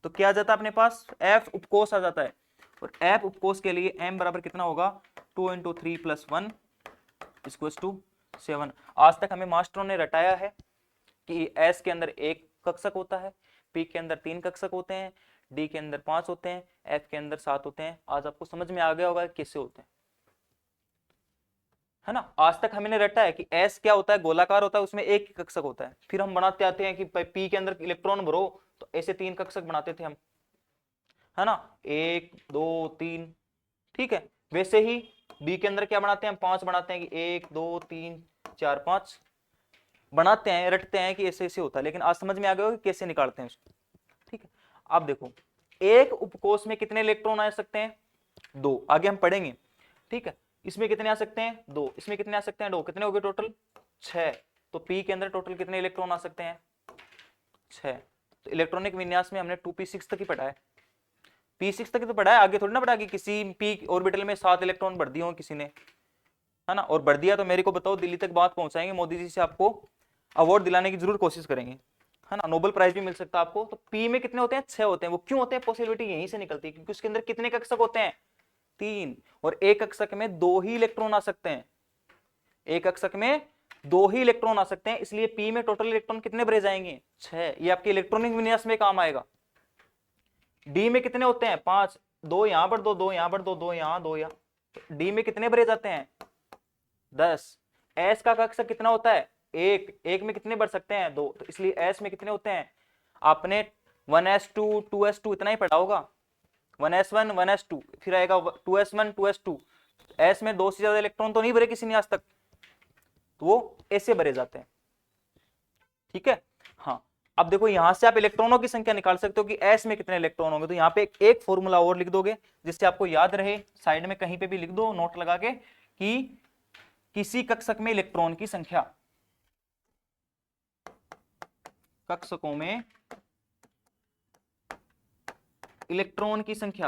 तो क्या आ जाता है अपने पास एफ उपकोष आ जाता है। और एफ उपकोष के लिए एम बराबर कितना होगा 2 इंटू 3 प्लस 1 इक्वल्स टू 7। आज तक हमें मास्टरों ने रटाया है कि एस के अंदर एक कक्षक होता है, पी के अंदर 3 कक्षक होते हैं, डी के अंदर 5 होते हैं, एफ के अंदर 7 होते हैं। आज आपको समझ में आ गया होगा कैसे होते हैं, है ना। आज तक हमने रटा है कि एस क्या होता है गोलाकार होता है, उसमें एक कक्षक होता है। फिर हम बनाते आते हैं कि पी के अंदर इलेक्ट्रॉन भरो, तो ऐसे 3 कक्षक बनाते थे हम, है ना, 1 2 3। ठीक है, वैसे ही बी के अंदर क्या बनाते हैं हम 5 बनाते हैं कि 1 2 3 4 5 बनाते हैं, रटते हैं कि ऐसे ऐसे होता है। लेकिन आज समझ में आ गया कि कैसे निकालते हैं उसको। ठीक है, अब देखो एक उपकोष में कितने इलेक्ट्रॉन आ सकते हैं 2, आगे हम पढ़ेंगे। ठीक है, इसमें कितने आ सकते हैं 2, इसमें कितने आ सकते हैं 2, कितने हो गए टोटल 6। तो पी के अंदर टोटल कितने इलेक्ट्रॉन आ सकते हैं 6। तो इलेक्ट्रॉनिक विन्यास में हमने 2p6 तक ही पढ़ा है, p6 तक ही तो पढ़ा है, आगे थोड़ी ना पढ़ा कि किसी पी ऑर्बिटल में 7 इलेक्ट्रॉन भर दिए हो किसी ने, है ना। और भर दिया तो मेरे को बताओ, दिल्ली तक बात पहुंचाएंगे, मोदी जी से आपको अवार्ड दिलाने की जरूर कोशिश करेंगे, है ना, नोबेल प्राइज भी मिल सकता है आपको। तो पी में कितने होते हैं 6 होते हैं। वो क्यों होते हैं, पॉसिबिलिटी यहीं से निकलती है क्योंकि उसके अंदर कितने कक्षक होते हैं 3, और एक कक्षक में 2 ही इलेक्ट्रॉन आ सकते हैं, एक कक्षक में 2 ही इलेक्ट्रॉन आ सकते हैं। इसलिए पी में टोटल इलेक्ट्रॉन कितने भरे जाएंगे 6। ये आपके इलेक्ट्रॉनिक विन्यास में काम आएगा। डी में कितने होते हैं 5, 2 यहां पर 2, 2 यहां पर 2, 2 यहां 2 यहां, डी में कितने भरे जाते हैं 10। एस का कक्षक कितना होता है 1, 1 में कितने भर सकते हैं 2, तो इसलिए एस में कितने होते हैं, आपने 1s2 2s2 इतना ही पढ़ा होगा, 1s1 1s2, फिर आएगा 2s1 2s2। एस में 2 से ज्यादा इलेक्ट्रॉन तो नहीं भरे किसी ने आज तक, तो वो ऐसे भरे जाते हैं। ठीक है, हाँ। अब देखो यहां से आप इलेक्ट्रॉनों की संख्या निकाल सकते हो कि एस में कितने इलेक्ट्रॉन होंगे। तो यहाँ पे एक फॉर्मूला और लिख दोगे जिससे आपको याद रहे, साइड में कहीं पे भी लिख दो नोट लगा के कि किसी कक्षक में इलेक्ट्रॉन की संख्या, कक्षकों में इलेक्ट्रॉन की संख्या।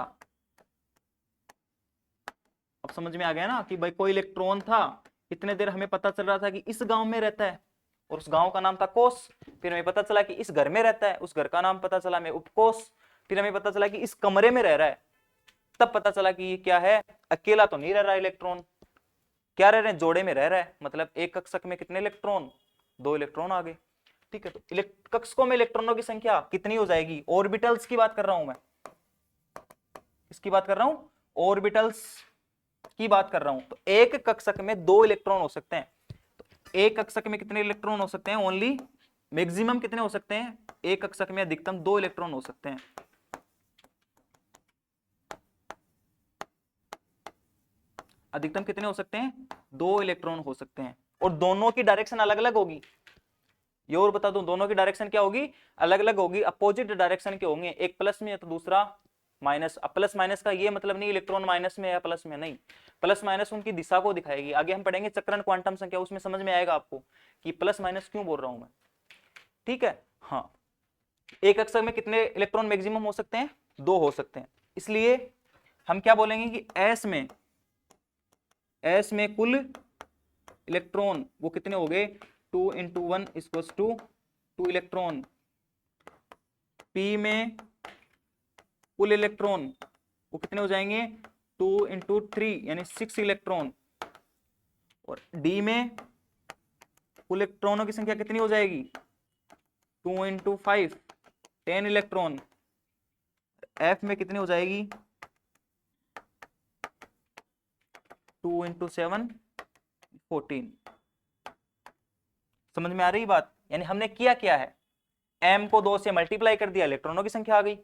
अब समझ में आ गया ना कि भाई कोई इलेक्ट्रॉन था, इतने देर हमें पता चल रहा था कि इस गांव में रहता है और उस गांव का नाम था कोस। फिर हमें पता चला कि इस घर में रहता है, उस घर का नाम पता चला हमें उपकोष। फिर हमें पता चला कि इस कमरे में रह रहा है, तब पता चला कि ये क्या है, अकेला तो नहीं रह रहा इलेक्ट्रॉन, क्या रह रहे हैं जोड़े में रह रहा है। मतलब एक कक्षक में कितने इलेक्ट्रॉन 2 इलेक्ट्रॉन आ गए। ठीक है, तो कक्षकों में इलेक्ट्रॉनों की संख्या कितनी हो जाएगी, ऑर्बिटल्स की बात कर रहा हूं मैं, इसकी बात कर रहा हूं ऑर्बिटल्स की बात कर रहा हूं। तो एक कक्षक में 2 इलेक्ट्रॉन हो सकते हैं। तो एक कक्षक में कितने इलेक्ट्रॉन हो सकते हैं, ओनली मैक्सिमम कितने हो सकते हैं, एक कक्षक में अधिकतम 2 इलेक्ट्रॉन हो सकते हैं। अधिकतम कितने हो सकते हैं 2 इलेक्ट्रॉन हो सकते हैं, और दोनों की डायरेक्शन अलग अलग होगी। ये और बता दूं, दोनों की डायरेक्शन क्या होगी, अलग अलग होगी, अपोजिट डायरेक्शन के होंगे, एक प्लस में है तो दूसरा माइनस। अब प्लस माइनस का ये मतलब नहीं इलेक्ट्रॉन माइनस में या प्लस में, नहीं, प्लस माइनस उनकी दिशा को दिखाएगी। आगे हम पढ़ेंगे चक्रण क्वांटम संख्या, उसमें समझ में आएगा आपको कि प्लस माइनस क्यों बोल रहा हूं मैं। ठीक है, हाँ। एक कक्षक में कितने इलेक्ट्रॉन मैक्सिमम हो सकते हैं 2 हो सकते हैं। इसलिए हम क्या बोलेंगे कि एस में कुल इलेक्ट्रॉन वो कितने हो गए 2 into 1 equals to 2 electron. P में कुल इलेक्ट्रॉन वो कितने हो जाएंगे 2 इंटू 3 यानी 6 इलेक्ट्रॉन। और डी में कुल इलेक्ट्रॉनों की संख्या कितनी हो जाएगी 2 इंटू 5 10 इलेक्ट्रॉन। एफ में कितनी हो जाएगी 2 इंटू 7 14। समझ में आ रही बात, यानी हमने किया क्या है, m को 2 से मल्टीप्लाई कर दिया, इलेक्ट्रॉनों की संख्या आ गई।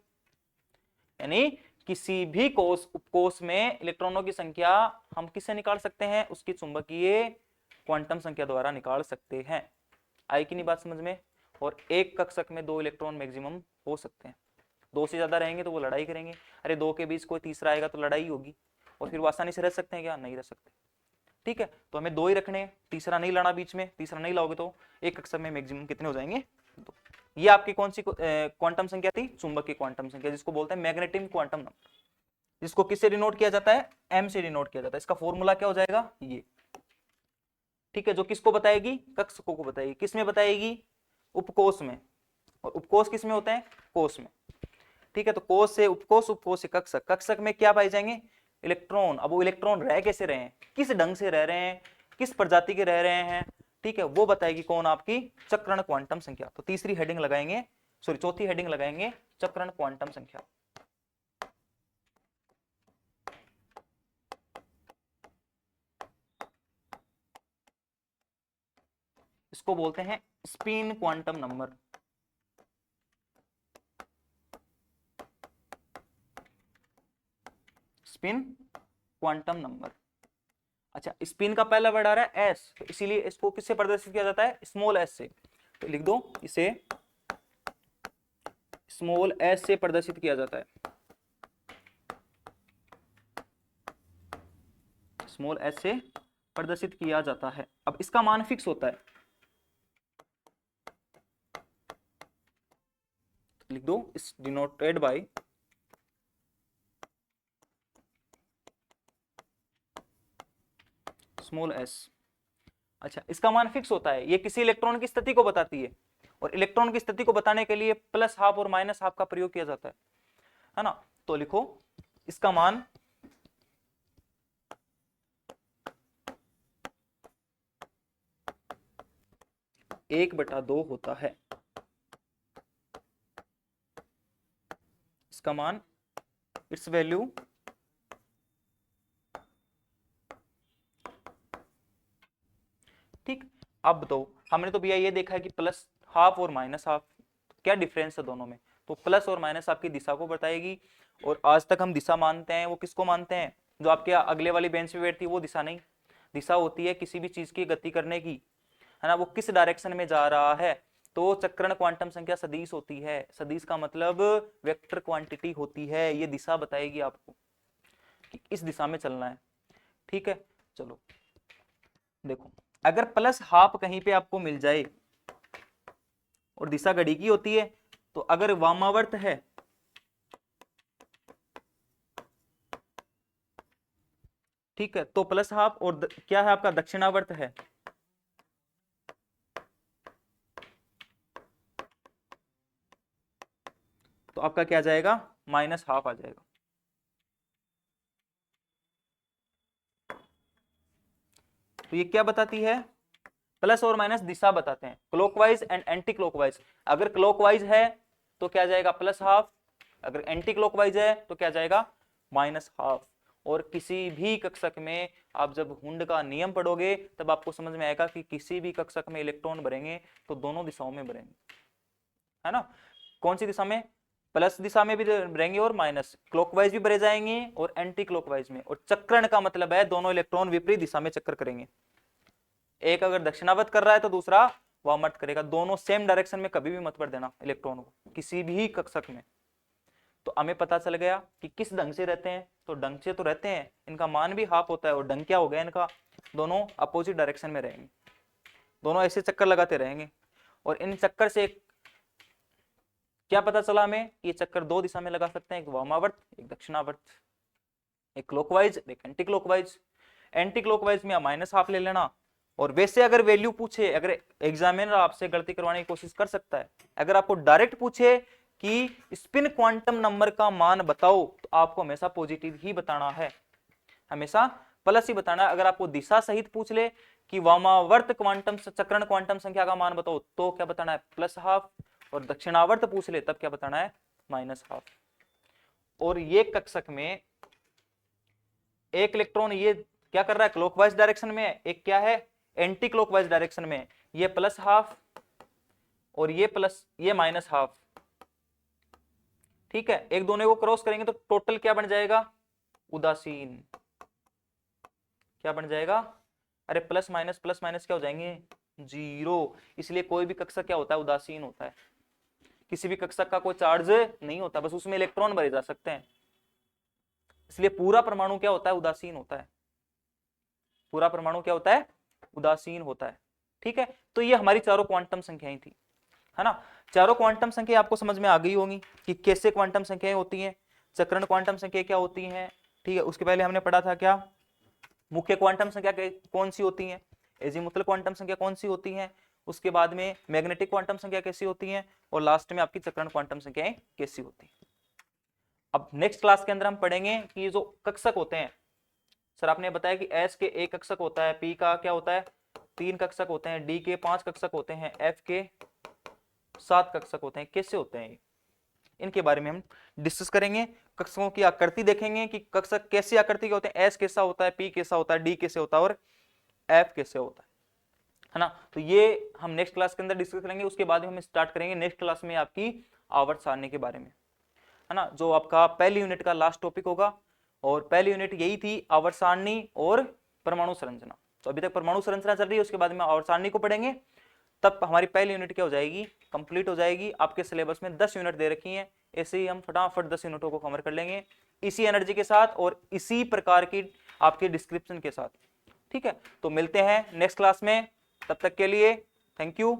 यानी किसी भी कोष उपकोष में इलेक्ट्रॉनों की संख्या हम किससे निकाल सकते हैं, उसकी चुंबकीय क्वांटम संख्या द्वारा निकाल सकते हैं। आई कि नहीं बात समझ में। और एक कक्षक में 2 इलेक्ट्रॉन मैक्सिमम हो सकते हैं, 2 से ज्यादा रहेंगे तो वो लड़ाई करेंगे। अरे 2 के बीच कोई तीसरा आएगा तो लड़ाई होगी, और फिर वो आसानी से रह सकते हैं क्या, नहीं रह सकते। ठीक है, तो हमें 2 ही रखने हैं, तीसरा नहीं लाना बीच में, तीसरा नहीं लाओगे तो एक कक्षक में मैक्सिमम कितने हो जाएंगे 2। ये आपकी कौन सी क्वांटम संख्या थी, चुंबक की क्वांटम संख्या, जिसको बोलते हैं मैग्नेटिक क्वांटम नंबर। जिसको किससे डिनोट किया जाता है, m से डिनोट किया जाता है। इसका फॉर्मूला क्या हो जाएगा, ये। ठीक है, जो किसको बताएगी, कक्षकों को बताएगी। किस में बताएगी, उपकोष में। और उपकोष किस में होते हैं, कोष में। ठीक है, तो कोष से उपकोष, उपकोष से कक्षक, कक्षक में क्या पाए जाएंगे, इलेक्ट्रॉन। अब वो इलेक्ट्रॉन रह कैसे रहे हैं, किस ढंग से रह रहे हैं, किस प्रजाति के रह रहे हैं, ठीक है, वो बताएगी कौन, आपकी चक्रण क्वांटम संख्या। तो तीसरी हेडिंग लगाएंगे, सॉरी चौथी हेडिंग लगाएंगे, चक्रण क्वांटम संख्या। इसको बोलते हैं spin quantum number. Spin quantum number. अच्छा, स्पिन का पहला वर्ड आ रहा है एस, तो इसीलिए इसको किससे प्रदर्शित किया जाता है, स्मॉल एस से। तो लिख दो, इसे स्मॉल एस से प्रदर्शित किया जाता है, स्मॉल एस से प्रदर्शित किया जाता है। अब इसका मान फिक्स होता है, लिख दो, इस डिनोटेड बाय स्मॉल एस। अच्छा, इसका मान फिक्स होता है, ये किसी इलेक्ट्रॉन की स्थिति को बताती है, और इलेक्ट्रॉन की स्थिति को बताने के लिए प्लस हाफ और माइनस हाफ का प्रयोग किया जाता है ना। तो लिखो, इसका मान 1/2 होता है। इसका मान, इट्स वैल्यू ठीक। अब तो हमने तो भैया ये देखा है कि प्लस हाफ और माइनस हाफ, क्या डिफरेंस है दोनों में। तो प्लस और माइनस आपकी दिशा को बताएगी, और आज तक हम दिशा मानते हैं, वो किसको मानते हैं, जो आपके अगले वाली बेंच पे बैठती है वो दिशा नहीं। दिशा होती है किसी भी चीज की गति करने की, है ना, वो किस डायरेक्शन में जा रहा है। तो चक्रण क्वांटम संख्या सदिश होती है, सदिश का मतलब वेक्टर क्वांटिटी होती है, ये दिशा बताएगी आपको कि इस दिशा में चलना है। ठीक है, चलो देखो, अगर प्लस हाफ कहीं पे आपको मिल जाए और दिशा घड़ी की होती है, तो अगर वामावर्त है, ठीक है, तो प्लस हाफ, और क्या है आपका दक्षिणावर्त है, तो आपका क्या जाएगा, माइनस हाफ आ जाएगा। तो ये क्या बताती है, प्लस और माइनस दिशा बताते हैं, क्लॉकवाइज एंड एंटी क्लॉकवाइज। अगर क्लॉकवाइज है तो क्या जाएगा, प्लस हाफ, अगर एंटी क्लॉकवाइज है तो क्या जाएगा, माइनस हाफ। और किसी भी कक्षक में आप जब हुंड का नियम पढ़ोगे तब आपको समझ में आएगा कि किसी भी कक्षक में इलेक्ट्रॉन भरेंगे तो दोनों दिशाओं में भरेंगे, है ना। कौन सी दिशा में, प्लस दिशा में भी भरेंगे और माइनस, क्लॉकवाइज भी भरे जाएंगे और एंटी क्लॉकवाइज में। और चक्रण का मतलब है दोनों इलेक्ट्रॉन विपरीत दिशा में चक्कर करेंगे, एक अगर दक्षिणावर्त कर रहा है तो दूसरा वामावर्त करेगा, दोनों सेम डायरेक्शन में कभी भी मत भर देना इलेक्ट्रॉन को किसी भी कक्षक में। तो हमें पता चल गया कि किस ढंग से रहते हैं, तो ढंग से तो रहते हैं, इनका मान भी हाफ होता है, और ढंग क्या हो गया इनका, दोनों अपोजिट डायरेक्शन में रहेंगे, दोनों ऐसे चक्कर लगाते रहेंगे। और इन चक्कर से क्या पता चला हमें, ये चक्कर दो दिशा में लगा सकते हैं, एक वामावर्त एक दक्षिणावर्त, एक क्लॉकवाइज एक एंटी क्लॉकवाइज। एंटी क्लॉकवाइज में माइनस हाफ ले लेना। और वैसे अगर वैल्यू पूछे, अगर एग्जामिनर आपसे गलती करवाने की कोशिश कर सकता है, अगर आपको डायरेक्ट पूछे कि स्पिन क्वांटम नंबर का मान बताओ, तो आपको हमेशा पॉजिटिव ही बताना है, हमेशा प्लस ही बताना है। अगर आपको दिशा सहित पूछ ले कि वामावर्त क्वांटम चक्रण क्वांटम संख्या का मान बताओ, तो क्या बताना है, प्लस हाफ। और दक्षिणावर्त पूछ ले तब क्या बताना है, माइनस हाफ। और ये कक्षक में एक इलेक्ट्रॉन ये क्या कर रहा है, क्लॉकवाइज डायरेक्शन में, एक क्या है, एंटी क्लॉकवाइज डायरेक्शन में। ये प्लस हाफ और ये प्लस, ये माइनस हाफ। ठीक है, एक दोनों को क्रॉस करेंगे तो टोटल क्या बन जाएगा, उदासीन। क्या बन जाएगा, अरे प्लस माइनस क्या हो जाएंगे, जीरो। इसलिए कोई भी कक्षक क्या होता है, उदासीन होता है। किसी भी कक्षक का कोई चार्ज नहीं होता, बस उसमें इलेक्ट्रॉन भरे जा सकते हैं। इसलिए पूरा परमाणु क्या होता है, उदासीन होता है। पूरा परमाणु क्या होता है, उदासीन होता है। ठीक है, तो ये हमारी चारों क्वांटम संख्याएं थी, है ना। चारों क्वांटम संख्या आपको समझ में आ गई होंगी कि कैसे क्वांटम संख्याएं होती हैं। चक्रण क्वांटम संख्या क्या होती है, ठीक है। उसके पहले हमने पढ़ा था क्या, मुख्य क्वांटम संख्या कौन सी होती है, एजीमुथल क्वांटम संख्या कौन सी होती है, उसके बाद में मैग्नेटिक क्वांटम संख्या कैसी होती है, और लास्ट में आपकी चक्रण क्वांटम संख्याएं कैसी होती है। अब नेक्स्ट क्लास के अंदर हम पढ़ेंगे कि ये जो कक्षक होते हैं, सर आपने बताया कि एस के एक कक्षक होता है, पी का क्या होता है 3 कक्षक होते हैं, डी के 5 कक्षक होते हैं, एफ के 7 कक्षक होते हैं, कैसे होते हैं ये, इनके बारे में हम डिस्कस करेंगे। कक्षकों की आकृति देखेंगे कि कक्षक कैसी आकृति के होते हैं, एस कैसा होता है, पी कैसा होता है, डी कैसे होता है और एफ कैसे होता है ना। तो ये हम नेक्स्ट क्लास के अंदर डिस्कस करेंगे। उसके बाद हम स्टार्ट करेंगे नेक्स्ट क्लास में आपकी आवर्त सारणी के बारे में, है ना, जो आपका पहली यूनिट का लास्ट टॉपिक होगा। और पहली यूनिट यही थी आवर्त सारणी और परमाणु संरचना। तो अभी तक परमाणु संरचना चल रही है, उसके बाद में आवर्त सारणी को पढ़ेंगे, तब हमारी पहली यूनिट क्या हो जाएगी, कंप्लीट हो जाएगी। आपके सिलेबस में 10 यूनिट दे रखी हैं, ऐसे ही हम फटाफट 10 यूनिटों को कवर कर लेंगे इसी एनर्जी के साथ और इसी प्रकार की आपके डिस्क्रिप्शन के साथ, ठीक है। तो मिलते हैं नेक्स्ट क्लास में, तब तक के लिए थैंक यू।